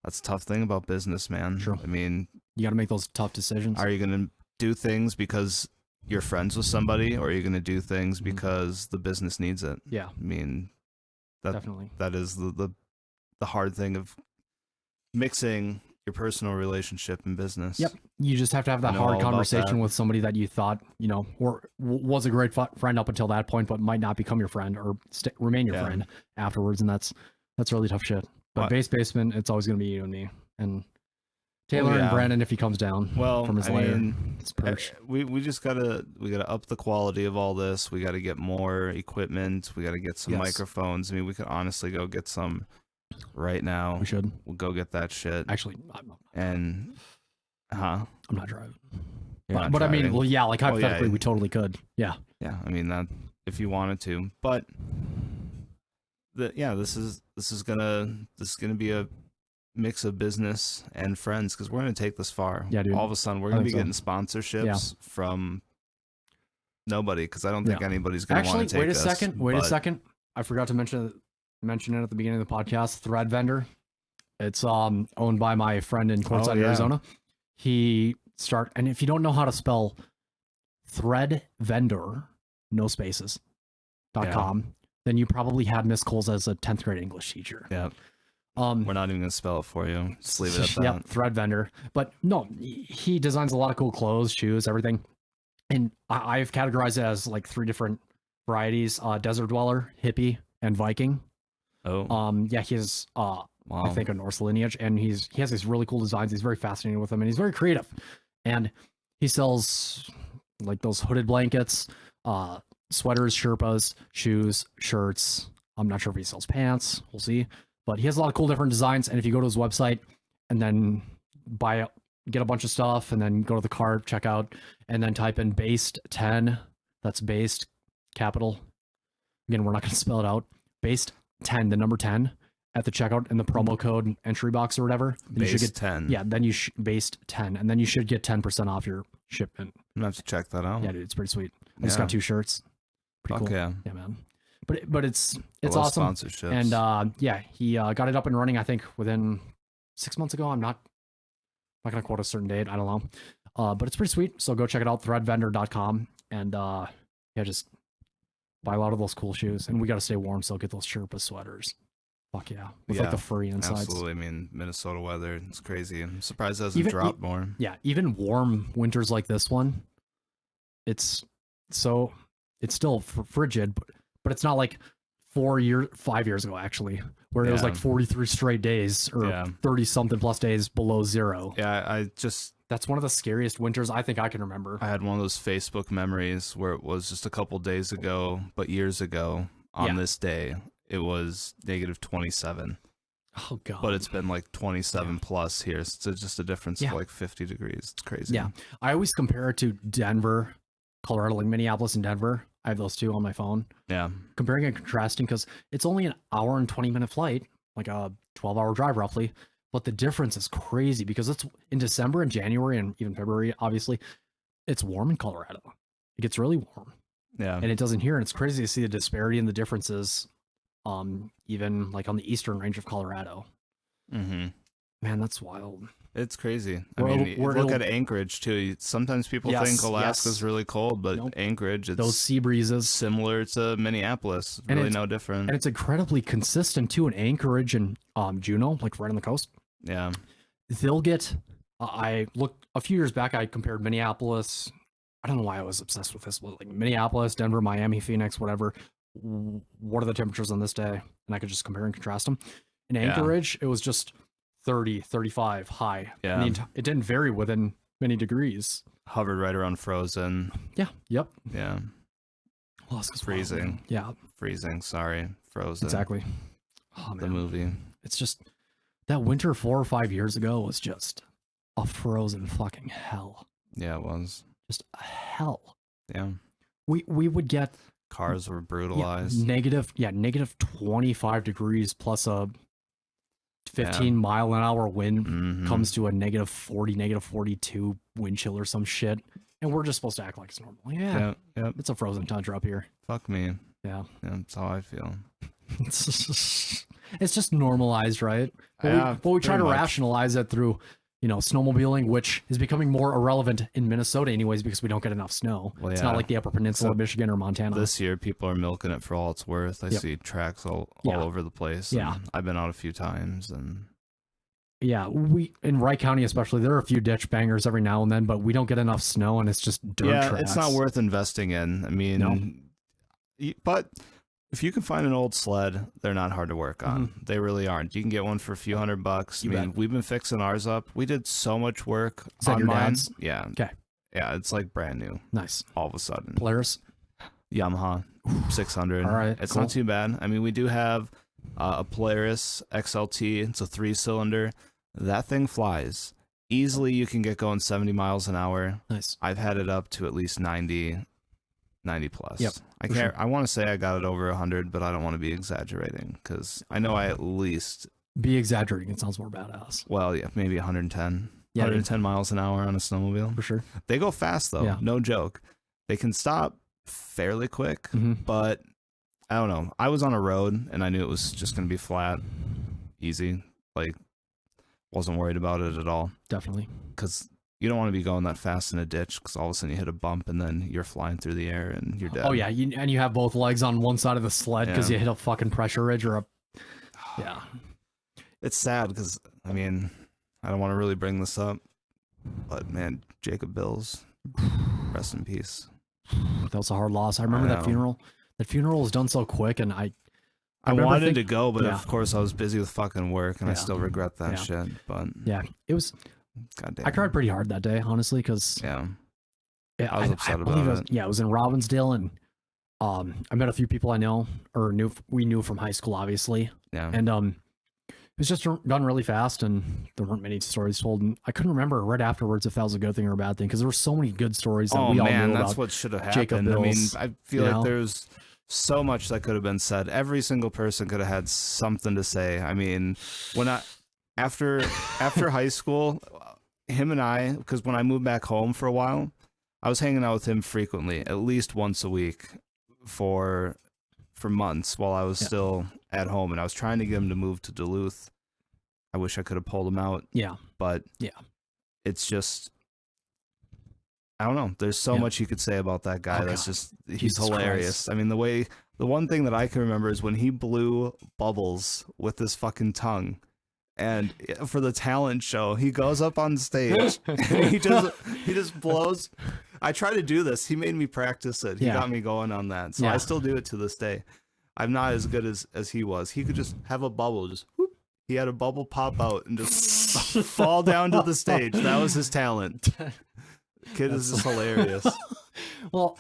[SPEAKER 2] That's a tough thing about business, man.
[SPEAKER 1] Sure.
[SPEAKER 2] I mean,
[SPEAKER 1] you got to make those tough decisions.
[SPEAKER 2] Are you going to do things because you're friends with somebody, or are you going to do things because the business needs it?
[SPEAKER 1] Yeah.
[SPEAKER 2] I mean,
[SPEAKER 1] definitely.
[SPEAKER 2] That is the hard thing of mixing your personal relationship and business.
[SPEAKER 1] Yep. You just have to have that hard conversation with somebody that you thought, or was a great friend up until that point, but might not become your friend or remain your friend afterwards. And that's really tough shit. But basement, it's always going to be you and me. And Taylor and Brandon, if he comes down from his lair.
[SPEAKER 2] We just gotta up the quality of all this. We gotta get more equipment. We gotta get some microphones. I mean, we could honestly go get some right now.
[SPEAKER 1] We should.
[SPEAKER 2] We'll go get that shit.
[SPEAKER 1] Actually, I'm not driving. But I mean, well, yeah, like hypothetically, we totally could. Yeah.
[SPEAKER 2] Yeah. I mean that if you wanted to, but this is gonna be a mix of business and friends, because we're going to take this far.
[SPEAKER 1] Yeah, dude.
[SPEAKER 2] All of a sudden, we're going to be getting sponsorships from nobody, because I don't think anybody's going to want to take this.
[SPEAKER 1] Wait a second. I forgot to mention it at the beginning of the podcast. Thread Vendor. It's owned by my friend in Quartzsite, Arizona. And if you don't know how to spell Thread Vendor, no spaces, .com, then you probably had Miss Coles as a 10th grade English teacher.
[SPEAKER 2] Yeah. We're not even gonna spell it for you. Just leave it at that.
[SPEAKER 1] Yeah, Thread Vendor. But no, he designs a lot of cool clothes, shoes, everything. And I've categorized it as like 3 different varieties: Desert Dweller, Hippie, and Viking.
[SPEAKER 2] Oh.
[SPEAKER 1] Yeah, he has I think a Norse lineage, and he has these really cool designs. He's very fascinated with them, and he's very creative. And he sells like those hooded blankets, sweaters, Sherpas, shoes, shirts. I'm not sure if he sells pants. We'll see. But he has a lot of cool different designs, and if you go to his website and then get a bunch of stuff, and then go to the cart, check out, and then type in based 10, that's based capital. Again, we're not going to spell it out. Based 10, the number 10 at the checkout in the promo code entry box or whatever.
[SPEAKER 2] Based 10.
[SPEAKER 1] Yeah, then based 10, and then you should get 10% off your shipment.
[SPEAKER 2] I'm going to have to check that out.
[SPEAKER 1] Yeah, dude, it's pretty sweet. I just got 2 shirts. Pretty cool.
[SPEAKER 2] Yeah.
[SPEAKER 1] Yeah, man. But it's awesome. And he got it up and running, I think, within 6 months ago. I'm not gonna quote a certain date. I don't know. But it's pretty sweet. So go check it out, threadvendor.com, and just buy a lot of those cool shoes. And we gotta stay warm, so get those Sherpa sweaters. Fuck yeah. With like the furry insides.
[SPEAKER 2] Absolutely. I mean, Minnesota weather, it's crazy. I'm surprised it hasn't dropped more.
[SPEAKER 1] Yeah, even warm winters like this one, it's still frigid, but it's not like 5 years ago, actually, where it was like 43 straight days or 30 something plus days below zero.
[SPEAKER 2] Yeah,
[SPEAKER 1] that's one of the scariest winters I think I can remember.
[SPEAKER 2] I had one of those Facebook memories where it was just a couple days ago, but years ago on this day, it was negative 27.
[SPEAKER 1] Oh god.
[SPEAKER 2] But it's been like 27 plus here. So it's just a difference of like 50 degrees. It's crazy.
[SPEAKER 1] Yeah. I always compare it to Denver, Colorado, like Minneapolis and Denver. I have those 2 on my phone.
[SPEAKER 2] Yeah.
[SPEAKER 1] Comparing and contrasting, because it's only an hour and 20-minute flight, like a 12-hour drive roughly. But the difference is crazy, because it's in December and January and even February, obviously, it's warm in Colorado. It gets really warm.
[SPEAKER 2] Yeah.
[SPEAKER 1] And it doesn't here. And it's crazy to see the disparity and the differences, even like on the eastern range of Colorado.
[SPEAKER 2] Mm-hmm.
[SPEAKER 1] Man, that's wild.
[SPEAKER 2] It's crazy. I mean, look at Anchorage too. Sometimes people think Alaska's really cold, but Anchorage, it's
[SPEAKER 1] those sea breezes
[SPEAKER 2] similar to Minneapolis. Really no different.
[SPEAKER 1] And it's incredibly consistent too in Anchorage and Juneau, like right on the coast.
[SPEAKER 2] Yeah.
[SPEAKER 1] They'll get I looked a few years back, I compared Minneapolis. I don't know why I was obsessed with this, but like Minneapolis, Denver, Miami, Phoenix, whatever. What are the temperatures on this day? And I could just compare and contrast them. In Anchorage, it was just 30, 35 high.
[SPEAKER 2] Yeah.
[SPEAKER 1] It didn't vary within many degrees.
[SPEAKER 2] Hovered right around frozen.
[SPEAKER 1] Yeah. Yep.
[SPEAKER 2] Yeah.
[SPEAKER 1] Alaska's
[SPEAKER 2] freezing.
[SPEAKER 1] Wild, yeah,
[SPEAKER 2] freezing. Sorry, Frozen.
[SPEAKER 1] Exactly. Oh, man.
[SPEAKER 2] The movie.
[SPEAKER 1] It's just that winter 4 or 5 years ago was just a frozen fucking hell.
[SPEAKER 2] Yeah, it was
[SPEAKER 1] just a hell.
[SPEAKER 2] Yeah.
[SPEAKER 1] We would get
[SPEAKER 2] cars were brutalized.
[SPEAKER 1] Negative 25 degrees plus a 15 mile an hour wind comes to a negative 40, negative 42 wind chill or some shit. And we're just supposed to act like it's normal. Yeah. It's a frozen tundra up here.
[SPEAKER 2] Fuck me.
[SPEAKER 1] Yeah.
[SPEAKER 2] That's how I feel.
[SPEAKER 1] It's just normalized, right? But we try to rationalize it through, snowmobiling, which is becoming more irrelevant in Minnesota anyways because we don't get enough snow. Well, it's not like the Upper Peninsula of Michigan or Montana.
[SPEAKER 2] This year, people are milking it for all it's worth. I see tracks all over the place.
[SPEAKER 1] Yeah.
[SPEAKER 2] I've been out a few times. And
[SPEAKER 1] yeah, we in Wright County especially, there are a few ditch bangers every now and then, but we don't get enough snow and it's just dirt tracks.
[SPEAKER 2] It's not worth investing in. I mean, but if you can find an old sled, they're not hard to work on. They really aren't. You can get one for a few $100. I mean, we've been fixing ours up. We did so much work on mine. Yeah.
[SPEAKER 1] Okay.
[SPEAKER 2] Yeah, it's like brand new.
[SPEAKER 1] Nice.
[SPEAKER 2] All of a sudden.
[SPEAKER 1] Polaris?
[SPEAKER 2] Yamaha 600.
[SPEAKER 1] All right.
[SPEAKER 2] It's not too bad. I mean, we do have a Polaris XLT. It's a 3-cylinder. That thing flies. Easily, you can get going 70 miles an hour.
[SPEAKER 1] Nice.
[SPEAKER 2] I've had it up to at least 90 plus.
[SPEAKER 1] Yep.
[SPEAKER 2] I want to say I got it over 100, but I don't want to be exaggerating because I know I at least
[SPEAKER 1] be exaggerating. It sounds more badass.
[SPEAKER 2] Well, yeah, maybe 110.
[SPEAKER 1] Yeah,
[SPEAKER 2] 110 miles an hour on a snowmobile.
[SPEAKER 1] For sure.
[SPEAKER 2] They go fast though.
[SPEAKER 1] Yeah.
[SPEAKER 2] No joke. They can stop fairly quick, but I don't know. I was on a road and I knew it was just going to be flat, easy. Like, wasn't worried about it at all.
[SPEAKER 1] Definitely.
[SPEAKER 2] Because you don't want to be going that fast in a ditch because all of a sudden you hit a bump and then you're flying through the air and you're dead.
[SPEAKER 1] Oh, yeah. And you have both legs on one side of the sled because you hit a fucking pressure ridge or a... Yeah.
[SPEAKER 2] It's sad because, I mean, I don't want to really bring this up, but man, Jacob Bills, rest in peace.
[SPEAKER 1] That was a hard loss. I remember that funeral. That funeral was done so quick and I
[SPEAKER 2] wanted to go, but of course I was busy with fucking work and I still regret that shit. But
[SPEAKER 1] yeah, it was...
[SPEAKER 2] Goddamn.
[SPEAKER 1] I cried pretty hard that day, honestly, because
[SPEAKER 2] I was upset about it.
[SPEAKER 1] It was in Robbinsdale, and I met a few people I know or we knew from high school, obviously.
[SPEAKER 2] Yeah.
[SPEAKER 1] And it was just done really fast, and there weren't many stories told. And I couldn't remember right afterwards if that was a good thing or a bad thing because there were so many good stories that we all knew about.
[SPEAKER 2] That's what should have
[SPEAKER 1] Jacob
[SPEAKER 2] happened.
[SPEAKER 1] Bills,
[SPEAKER 2] I mean, I feel like there's so much that could have been said. Every single person could have had something to say. I mean, after high school, him and I, because when I moved back home for a while, I was hanging out with him frequently, at least once a week for months while I was still at home, and I was trying to get him to move to Duluth. I wish I could have pulled him out. Yeah. But it's just, I don't know. There's so much you could say about that guy. That's just, he's hilarious. Christ. I mean, the one thing that I can remember is when he blew bubbles with his fucking tongue. And for the talent show, he goes up on stage and he just blows. I try to do this. He made me practice it. He got me going on that. So I still do it to this day. I'm not as good as he was. He could just have a bubble. Just whoop. He had a bubble pop out and just fall down to the stage. That was his talent. Kid is just hilarious.
[SPEAKER 1] Well,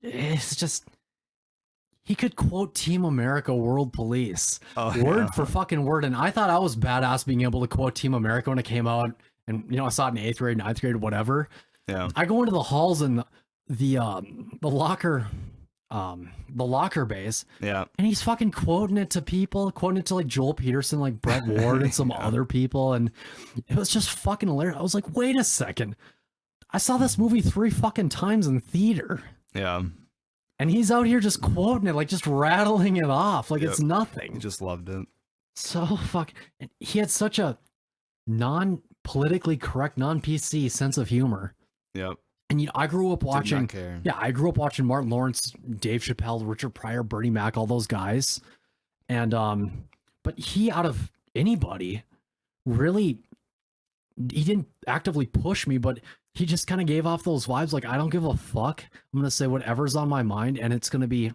[SPEAKER 1] it's just... He could quote Team America World Police word for fucking word. And I thought I was badass being able to quote Team America when it came out. And, I saw it in 8th grade, 9th grade, whatever. Yeah. I go into the halls and the locker base. Yeah. And he's fucking quoting it to people, quoting it to like Joel Peterson, like Brett Ward and some other people. And it was just fucking hilarious. I was like, wait a second. I saw this movie 3 fucking times in theater. Yeah. And he's out here just quoting it, like just rattling it off, like it's nothing.
[SPEAKER 2] He just loved it.
[SPEAKER 1] So he had such a non-politically correct, non-PC sense of humor. Yep. And I grew up watching. I grew up watching Martin Lawrence, Dave Chappelle, Richard Pryor, Bernie Mac, all those guys. And but he, out of anybody, really, he didn't actively push me, but he just kind of gave off those vibes like, I don't give a fuck. I'm going to say whatever's on my mind, and it's going to be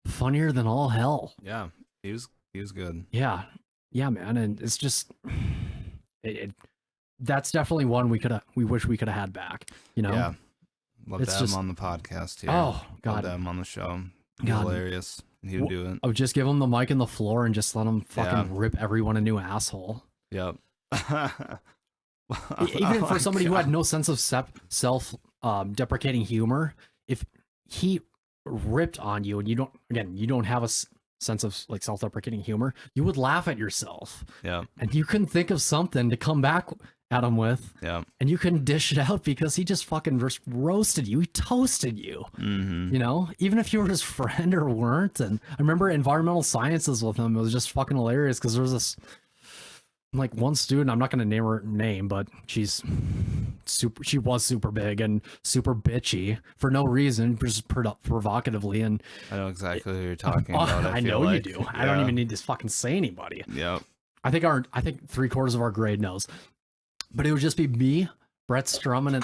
[SPEAKER 1] funnier than all hell.
[SPEAKER 2] Yeah, he was good.
[SPEAKER 1] Yeah. Yeah, man. And it's just, that's definitely one we wish we could have had back,
[SPEAKER 2] Yeah. Love to have him on the podcast here.
[SPEAKER 1] Oh, God.
[SPEAKER 2] Love to have him on the show. Hilarious. He would do it.
[SPEAKER 1] I would just give him the mic and the floor and just let him fucking rip everyone a new asshole.
[SPEAKER 2] Yep.
[SPEAKER 1] Even for somebody who had no sense of self-deprecating humor, if he ripped on you and you don't have a sense of like self-deprecating humor, you would laugh at yourself.
[SPEAKER 2] Yeah.
[SPEAKER 1] And you couldn't think of something to come back at him with.
[SPEAKER 2] Yeah.
[SPEAKER 1] And you couldn't dish it out because he just fucking roasted you. He toasted you.
[SPEAKER 2] Mm-hmm.
[SPEAKER 1] You know, even if you were his friend or weren't. And I remember environmental sciences with him. It was just fucking hilarious because there was this like one student, I'm not going to name her name, but she was super big and super bitchy for no reason, just provocatively. And
[SPEAKER 2] I know exactly who you're talking about.
[SPEAKER 1] I know you do. I don't even need to fucking say anybody.
[SPEAKER 2] Yep.
[SPEAKER 1] I think 3/4 of our grade knows, but it would just be me, Brett Strumman, and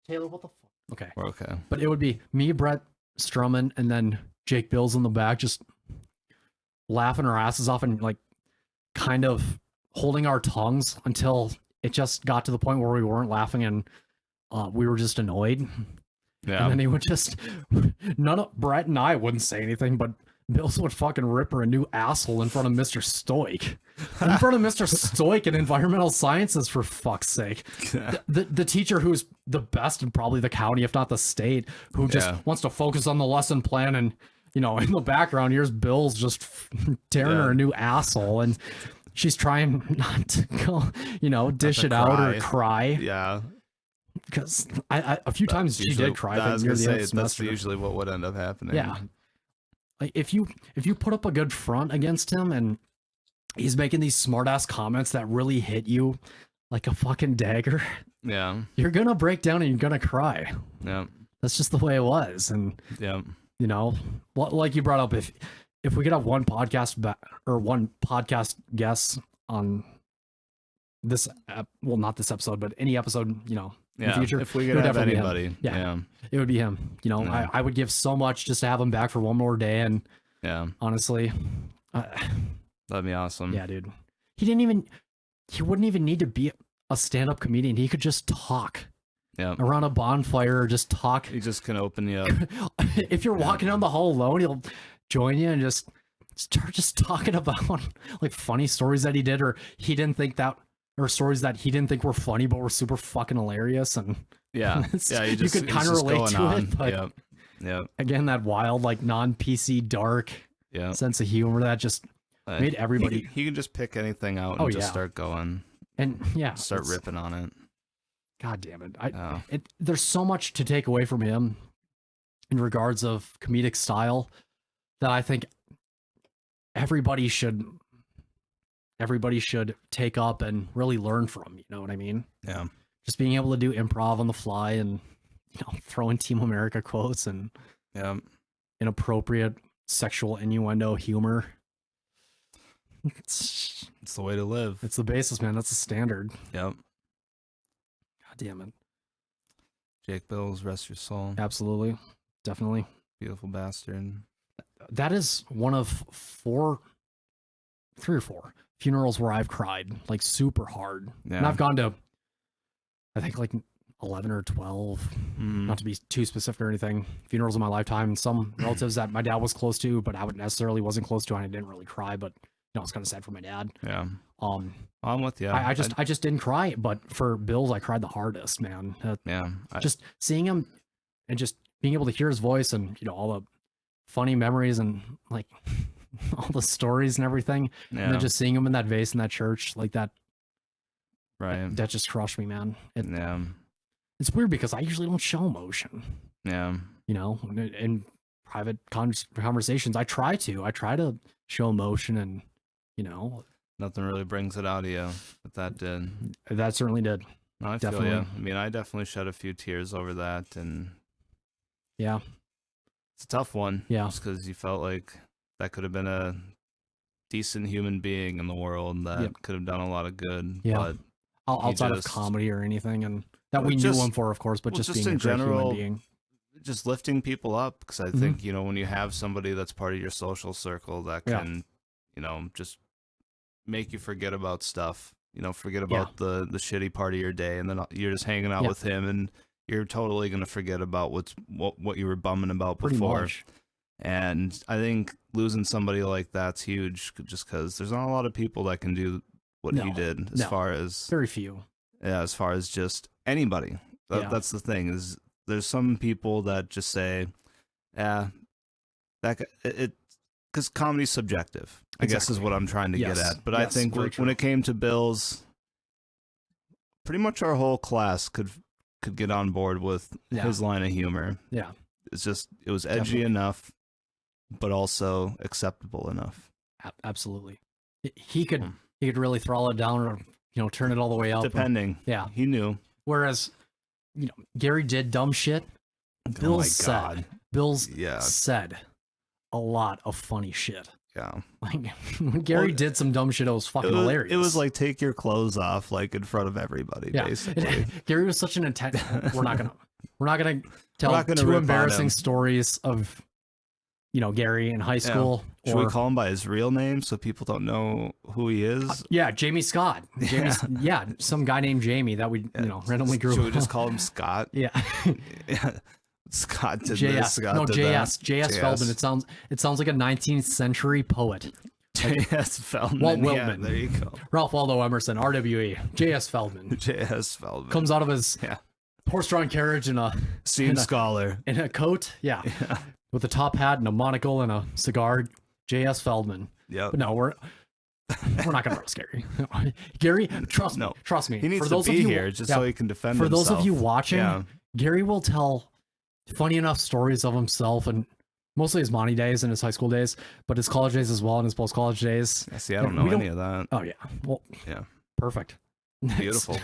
[SPEAKER 1] Taylor. What the fuck? Okay.
[SPEAKER 2] We're okay.
[SPEAKER 1] But it would be me, Brett Strumman, and then Jake Bills in the back, just laughing our asses off and like kind of holding our tongues until it just got to the point where we weren't laughing and we were just annoyed.
[SPEAKER 2] Yeah.
[SPEAKER 1] And then he would just, Brett and I wouldn't say anything, but Bills would fucking rip her a new asshole in front of Mr. Stoic. In front of Mr. Stoic in environmental sciences, for fuck's sake. The teacher who's the best in probably the county, if not the state, who just wants to focus on the lesson plan, and you know, in the background, here's Bill's just tearing her a new asshole, and she's trying not to go, you know, dish it out or cry.
[SPEAKER 2] Yeah.
[SPEAKER 1] Because a few times she did cry.
[SPEAKER 2] I was gonna say that's usually what would end up happening.
[SPEAKER 1] Yeah. Like if you put up a good front against him and he's making these smart ass comments that really hit you like a fucking dagger, you're gonna break down and you're gonna cry.
[SPEAKER 2] Yeah.
[SPEAKER 1] That's just the way it was. And you know, like you brought up, if we could have one podcast guest on this, well, not this episode, but any episode, you know, in the future,
[SPEAKER 2] if we could have anybody,
[SPEAKER 1] it would be him. You know, I would give so much just to have him back for one more day. And honestly,
[SPEAKER 2] that'd be awesome.
[SPEAKER 1] Yeah, dude. He wouldn't even need to be a stand-up comedian. He could just talk.
[SPEAKER 2] Yeah.
[SPEAKER 1] Around a bonfire, just talk.
[SPEAKER 2] He just can open you up.
[SPEAKER 1] If you're walking down the hall alone, he'll join you and just start talking about like funny stories that he did, or stories that he didn't think were funny but were super fucking hilarious. And
[SPEAKER 2] you
[SPEAKER 1] could kind of relate to it. But again, that wild, like non-PC dark sense of humor that just made everybody.
[SPEAKER 2] He can just pick anything out and just start going.
[SPEAKER 1] And
[SPEAKER 2] start ripping on it.
[SPEAKER 1] God damn it. There's so much to take away from him in regards of comedic style that I think everybody should take up and really learn from, you know what I mean?
[SPEAKER 2] Yeah.
[SPEAKER 1] Just being able to do improv on the fly and, you know, throw in Team America quotes and inappropriate sexual innuendo humor.
[SPEAKER 2] It's the way to live.
[SPEAKER 1] It's the basis, man. That's the standard.
[SPEAKER 2] Yep.
[SPEAKER 1] Damn it.
[SPEAKER 2] Jake Bills, rest your soul.
[SPEAKER 1] Absolutely. Definitely.
[SPEAKER 2] Beautiful bastard.
[SPEAKER 1] That is one of 3 or 4 funerals where I've cried like super hard.
[SPEAKER 2] Yeah.
[SPEAKER 1] And I've gone to, I think like 11 or 12, not to be too specific or anything, funerals in my lifetime. Some relatives that my dad was close to, but I necessarily wasn't close to, and I didn't really cry, but you know, it's kind of sad for my dad.
[SPEAKER 2] Yeah. I'm with you.
[SPEAKER 1] I just didn't cry, but for Bills, I cried the hardest, man. Just seeing him and just being able to hear his voice and, you know, all the funny memories and like all the stories and everything. Yeah. And then just seeing him in that vase in that church like that.
[SPEAKER 2] Right.
[SPEAKER 1] That just crushed me, man. It's weird because I usually don't show emotion.
[SPEAKER 2] Yeah.
[SPEAKER 1] You know, in private conversations, I try to show emotion, and, you know,
[SPEAKER 2] nothing really brings it out of you, but that did.
[SPEAKER 1] That certainly did.
[SPEAKER 2] No, I
[SPEAKER 1] definitely.
[SPEAKER 2] feel you. I mean, I definitely shed a few tears over that, and
[SPEAKER 1] yeah,
[SPEAKER 2] it's a tough one.
[SPEAKER 1] Yeah,
[SPEAKER 2] just because you felt like that could have been a decent human being in the world that could have done a lot of good.
[SPEAKER 1] Yeah,
[SPEAKER 2] but
[SPEAKER 1] outside of comedy or anything, and that we knew him for, of course, but just being
[SPEAKER 2] in
[SPEAKER 1] a
[SPEAKER 2] general,
[SPEAKER 1] human being.
[SPEAKER 2] Just lifting people up, because I think, you know, when you have somebody that's part of your social circle that can, you know, just make you forget about stuff, you know, forget about the shitty part of your day, and then you're just hanging out with him, and you're totally going to forget about what you were bumming about
[SPEAKER 1] Pretty
[SPEAKER 2] before.
[SPEAKER 1] much.
[SPEAKER 2] And I think losing somebody like that's huge, just because there's not a lot of people that can do what he did, as far as
[SPEAKER 1] very few.
[SPEAKER 2] Yeah, as far as just anybody. That's the thing, is there's some people that just say, yeah, because comedy's subjective, I guess is what I'm trying to get at. But I think when it came to Bills, pretty much our whole class could get on board with his line of humor.
[SPEAKER 1] Yeah.
[SPEAKER 2] It was edgy enough, but also acceptable enough.
[SPEAKER 1] Absolutely. He could really throttle it down, or turn it all the way up.
[SPEAKER 2] Depending.
[SPEAKER 1] Yeah.
[SPEAKER 2] He knew.
[SPEAKER 1] Whereas, Gary did dumb shit. Bills said a lot of funny shit.
[SPEAKER 2] Yeah.
[SPEAKER 1] Like when Gary did some dumb shit, it was fucking hilarious.
[SPEAKER 2] It was like, take your clothes off, like in front of everybody, basically.
[SPEAKER 1] Gary was such an intense. We're not gonna tell two embarrassing stories of Gary in high school.
[SPEAKER 2] Should we call him by his real name so people don't know who he is?
[SPEAKER 1] Jamie Scott. Some guy named Jamie that we randomly grew up.
[SPEAKER 2] Should we just call him Scott?
[SPEAKER 1] Yeah.
[SPEAKER 2] Scott did
[SPEAKER 1] JS.
[SPEAKER 2] this. Scott did
[SPEAKER 1] JS.
[SPEAKER 2] that.
[SPEAKER 1] JS Feldman. It sounds like a 19th century poet.
[SPEAKER 2] J.S. Feldman.
[SPEAKER 1] Walt Whitman.
[SPEAKER 2] Yeah, there you go.
[SPEAKER 1] Ralph Waldo Emerson. RWE. J.S. Feldman.
[SPEAKER 2] J.S. Feldman.
[SPEAKER 1] Comes out of his horse-drawn carriage in a
[SPEAKER 2] scholar
[SPEAKER 1] in a coat. Yeah. With a top hat and a monocle and a cigar. J.S. Feldman.
[SPEAKER 2] Yeah.
[SPEAKER 1] But no, we're not gonna roast Gary. Gary, trust me.
[SPEAKER 2] He needs to be here just so he can defend himself.
[SPEAKER 1] For those of you watching, Gary will tell funny enough stories of himself, and mostly his Monty days and his high school days, but his college days as well and his post-college days.
[SPEAKER 2] See, I don't know any of that.
[SPEAKER 1] Oh yeah. Well,
[SPEAKER 2] yeah.
[SPEAKER 1] Perfect.
[SPEAKER 2] Beautiful.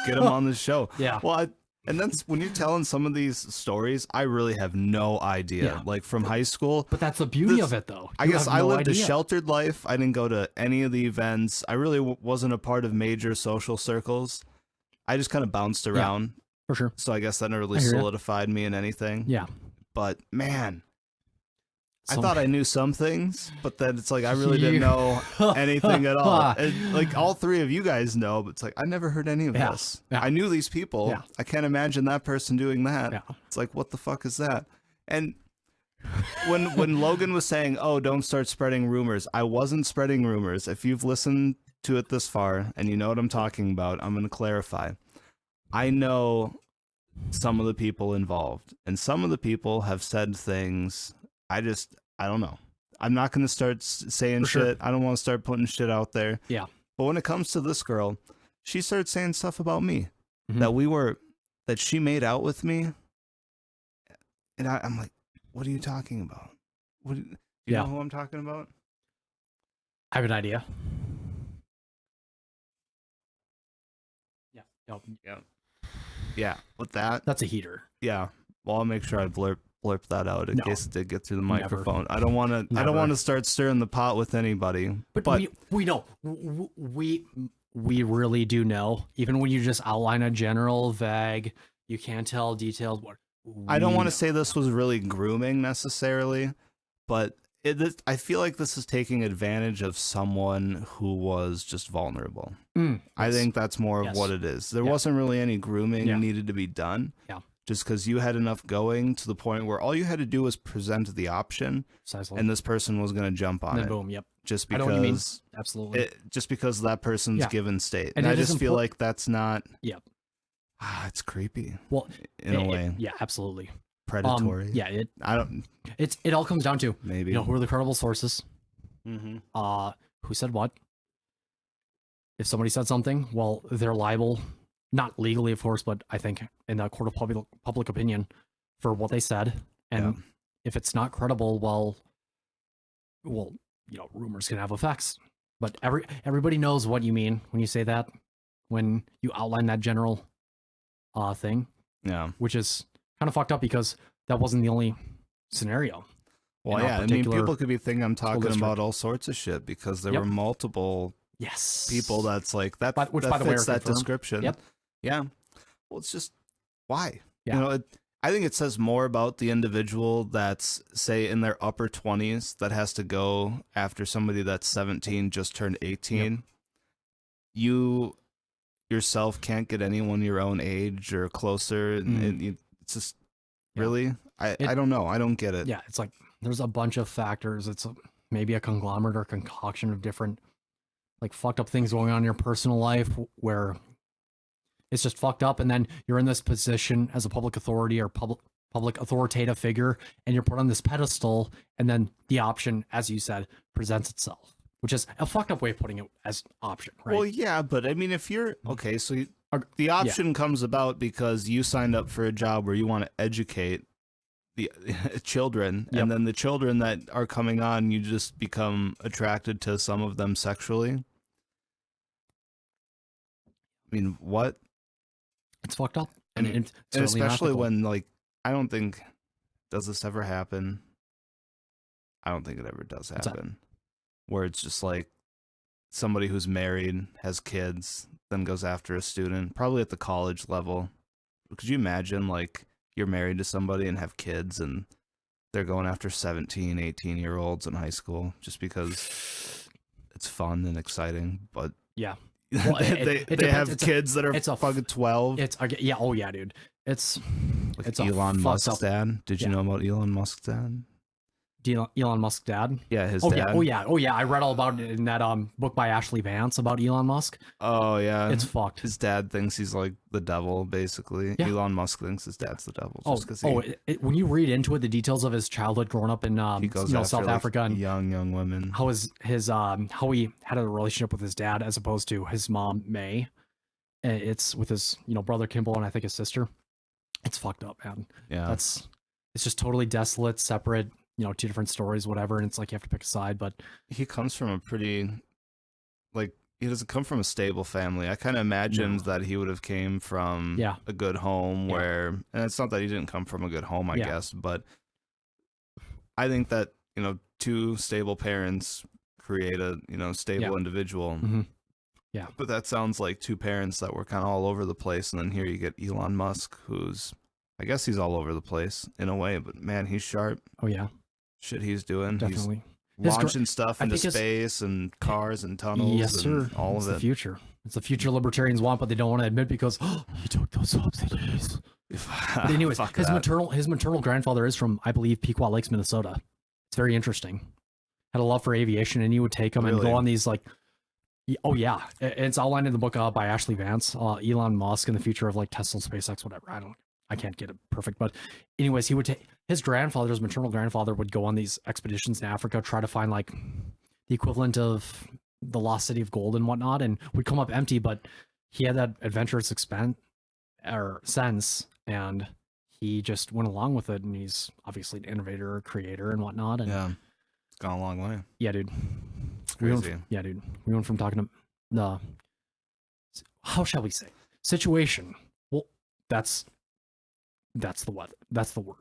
[SPEAKER 2] Get him on the show.
[SPEAKER 1] Yeah.
[SPEAKER 2] Well, and that's when you're telling some of these stories, I really have no idea. Like from high school.
[SPEAKER 1] But that's the beauty of it, though.
[SPEAKER 2] I guess I lived a sheltered life. I didn't go to any of the events. I really wasn't a part of major social circles. I just kind of bounced around.
[SPEAKER 1] Yeah, for sure.
[SPEAKER 2] So I guess that never really solidified me in anything.
[SPEAKER 1] Yeah.
[SPEAKER 2] But man, I thought I knew some things, but then it's like I really didn't know anything at all. And like all three of you guys know, but it's like I never heard any of this.
[SPEAKER 1] Yeah.
[SPEAKER 2] I knew these people.
[SPEAKER 1] Yeah.
[SPEAKER 2] I can't imagine that person doing that.
[SPEAKER 1] Yeah.
[SPEAKER 2] It's like, what the fuck is that? And when Logan was saying, "Oh, don't start spreading rumors," I wasn't spreading rumors. If you've listened to it this far and you know what I'm talking about, I'm going to clarify. I know some of the people involved, and some of the people have said things. I don't know. I'm not going to start saying shit. I don't want to start putting shit out there.
[SPEAKER 1] Yeah.
[SPEAKER 2] But when it comes to this girl, she started saying stuff about me that she made out with me. And I'm like, what are you talking about? Do you know who I'm talking about?
[SPEAKER 1] I have an idea.
[SPEAKER 2] Yeah. With that.
[SPEAKER 1] That's a heater.
[SPEAKER 2] Yeah. Well, I'll make sure I blurb that out in case it did get through the microphone.
[SPEAKER 1] Never.
[SPEAKER 2] I don't want to start stirring the pot with anybody.
[SPEAKER 1] But we know. We really do know. Even when you just outline a general, vague, you can't tell detailed.
[SPEAKER 2] I don't want to say this was really grooming necessarily, but I feel like this is taking advantage of someone who was just vulnerable. I think that's more of what it is. There wasn't really any grooming needed to be done.
[SPEAKER 1] Yeah.
[SPEAKER 2] Just because you had enough going to the point where all you had to do was present the option, and this person was going to jump on it.
[SPEAKER 1] Boom, yep.
[SPEAKER 2] Just because,
[SPEAKER 1] I know what you mean. Absolutely.
[SPEAKER 2] Just because that person's given state,
[SPEAKER 1] and
[SPEAKER 2] I just feel like that's not.
[SPEAKER 1] Yep.
[SPEAKER 2] It's creepy.
[SPEAKER 1] Well,
[SPEAKER 2] in a way.
[SPEAKER 1] Yeah, absolutely.
[SPEAKER 2] Predatory.
[SPEAKER 1] It all comes down to
[SPEAKER 2] maybe
[SPEAKER 1] who are the credible sources.
[SPEAKER 2] Mm-hmm.
[SPEAKER 1] Who said what? If somebody said something, well, they're liable. Not legally, of course, but I think in the court of public opinion for what they said. And if it's not credible, well, rumors can have effects. But everybody knows what you mean when you say that, when you outline that general thing.
[SPEAKER 2] Yeah.
[SPEAKER 1] Which is kind of fucked up because that wasn't the only scenario.
[SPEAKER 2] Well, yeah, I mean, people could be thinking I'm talking about all sorts of shit because there were multiple people that's like that,
[SPEAKER 1] which
[SPEAKER 2] that
[SPEAKER 1] by the way
[SPEAKER 2] fits that description.
[SPEAKER 1] Yep.
[SPEAKER 2] Yeah. Well, it's just why?
[SPEAKER 1] Yeah.
[SPEAKER 2] I think it says more about the individual that's, say, in their upper 20s that has to go after somebody that's 17, just turned 18. Yep. You're yourself can't get anyone your own age or closer. It's just really, I don't know. I don't get it.
[SPEAKER 1] Yeah, it's like there's a bunch of factors. It's maybe a conglomerate or concoction of different like fucked up things going on in your personal life where it's just fucked up, and then you're in this position as a public authority or public authoritative figure, and you're put on this pedestal, and then the option, as you said, presents itself, which is a fucked up way of putting it as option, right?
[SPEAKER 2] Well, yeah, but I mean, if you're okay, so the option comes about because you signed up for a job where you want to educate the children, and then the children that are coming on, you just become attracted to some of them sexually. I mean, what?
[SPEAKER 1] It's fucked up,
[SPEAKER 2] and especially when, like, I don't think, does this ever happen? I don't think it ever does happen. Where it's just like somebody who's married, has kids, then goes after a student, probably at the college level. Could you imagine, like, you're married to somebody and have kids and they're going after 17, 18-year-olds in high school just because it's fun and exciting, but
[SPEAKER 1] yeah.
[SPEAKER 2] Well, they have kids that are fucking 12.
[SPEAKER 1] Yeah, oh yeah, dude. It's
[SPEAKER 2] Elon Musk's dad. Did you know about Elon Musk's dad?
[SPEAKER 1] Elon Musk's dad?
[SPEAKER 2] Yeah, his dad.
[SPEAKER 1] Oh yeah. I read all about it in that book by Ashley Vance about Elon Musk.
[SPEAKER 2] Oh yeah,
[SPEAKER 1] it's fucked.
[SPEAKER 2] His dad thinks he's like the devil, basically. Yeah. Elon Musk thinks his dad's the devil.
[SPEAKER 1] When you read into it, the details of his childhood growing up in South Africa and
[SPEAKER 2] young women.
[SPEAKER 1] How how he had a relationship with his dad as opposed to his mom May. It's with his brother Kimball and I think his sister. It's fucked up, man.
[SPEAKER 2] Yeah,
[SPEAKER 1] it's just totally desolate, separate. Two different stories, whatever, and it's like you have to pick a side. But
[SPEAKER 2] he comes from a pretty, like, he doesn't come from a stable family. I kind of imagined that he would have came from a good home where, and it's not that he didn't come from a good home, I guess, but I think that, two stable parents create a, stable individual.
[SPEAKER 1] Mm-hmm. Yeah.
[SPEAKER 2] But that sounds like two parents that were kind of all over the place. And then here you get Elon Musk, who's, I guess he's all over the place in a way, but man, he's sharp.
[SPEAKER 1] Oh yeah.
[SPEAKER 2] Shit he's doing.
[SPEAKER 1] Definitely.
[SPEAKER 2] He's launching stuff into space and cars and tunnels.
[SPEAKER 1] Yes, sir.
[SPEAKER 2] All of it.
[SPEAKER 1] It's the future. It's the future libertarians want, but they don't want to admit because he took those subsidies. But anyways, his maternal grandfather is from, I believe, Pequot Lakes, Minnesota. It's very interesting. Had a love for aviation, and he would take them and go on these like. Oh yeah, it's outlined in the book by Ashley Vance, Elon Musk and the future of like Tesla, SpaceX, whatever. I can't get it perfect, but anyways, he would take his maternal grandfather would go on these expeditions in Africa, try to find like the equivalent of the lost city of gold and whatnot, and would come up empty. But he had that adventurous sense, and he just went along with it. And he's obviously an innovator, creator, and whatnot. And
[SPEAKER 2] it's gone a long way.
[SPEAKER 1] Yeah, dude.
[SPEAKER 2] It's crazy.
[SPEAKER 1] Dude. We went from talking to the how shall we say situation. Well, that's the what? That's the word.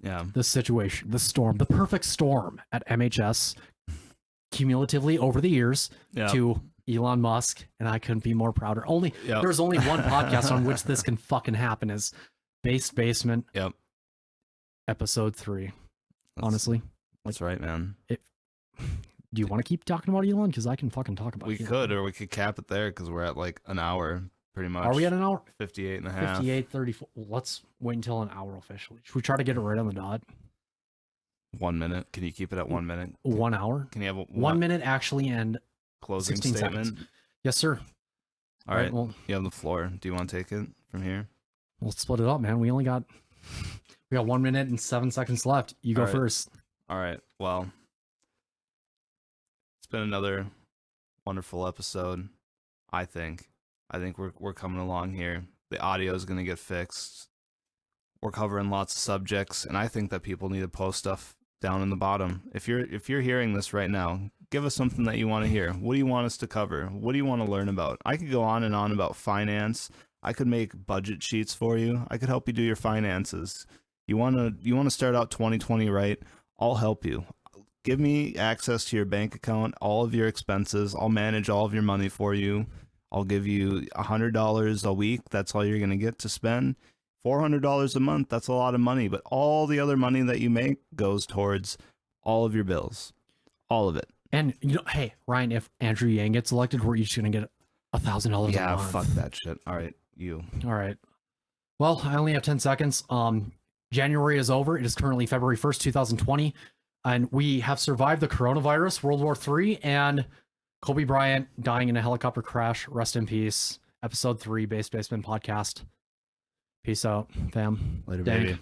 [SPEAKER 2] Yeah.
[SPEAKER 1] The situation, the storm, the perfect storm at MHS cumulatively over the years to Elon Musk, and I couldn't be more prouder. There's only one podcast on which this can fucking happen is Basement.
[SPEAKER 2] Yep.
[SPEAKER 1] Episode 3. Honestly.
[SPEAKER 2] That's right, man.
[SPEAKER 1] Do you want to keep talking about Elon? Because I can fucking talk about it.
[SPEAKER 2] We could, or we could cap it there because we're at like an hour. Pretty much.
[SPEAKER 1] Are we at an hour?
[SPEAKER 2] 58 and a half.
[SPEAKER 1] 58, 34. Well, let's wait until an hour officially. Should we try to get it right on the dot?
[SPEAKER 2] 1 minute. Can you keep it at 1 minute?
[SPEAKER 1] 1 hour?
[SPEAKER 2] Can you have
[SPEAKER 1] 1 minute actually and
[SPEAKER 2] closing statement?
[SPEAKER 1] Seconds. Yes, sir.
[SPEAKER 2] All right. Well, you have the floor. Do you want to take it from here?
[SPEAKER 1] We'll split it up, man. We got 1 minute and 7 seconds left. You go first.
[SPEAKER 2] All right. Well, it's been another wonderful episode, I think. I think we're coming along here. The audio is going to get fixed. We're covering lots of subjects, and I think that people need to post stuff down in the bottom. If you're hearing this right now, give us something that you want to hear. What do you want us to cover? What do you want to learn about? I could go on and on about finance. I could make budget sheets for you. I could help you do your finances. You want to start out 2020 right? I'll help you. Give me access to your bank account, all of your expenses. I'll manage all of your money for you. I'll give you $100 a week. That's all you're going to get to spend. $400 a month. That's a lot of money. But all the other money that you make goes towards all of your bills. All of it.
[SPEAKER 1] And, hey, Ryan, if Andrew Yang gets elected, we're each going to get $1,000
[SPEAKER 2] Yeah,
[SPEAKER 1] a month.
[SPEAKER 2] fuck that shit. All right, you.
[SPEAKER 1] All right. Well, I only have 10 seconds. January is over. It is currently February 1st, 2020. And we have survived the coronavirus, World War III, and Kobe Bryant dying in a helicopter crash. Rest in peace. Episode 3, Basement Podcast. Peace out, fam.
[SPEAKER 2] Later,
[SPEAKER 1] Dank.
[SPEAKER 2] baby.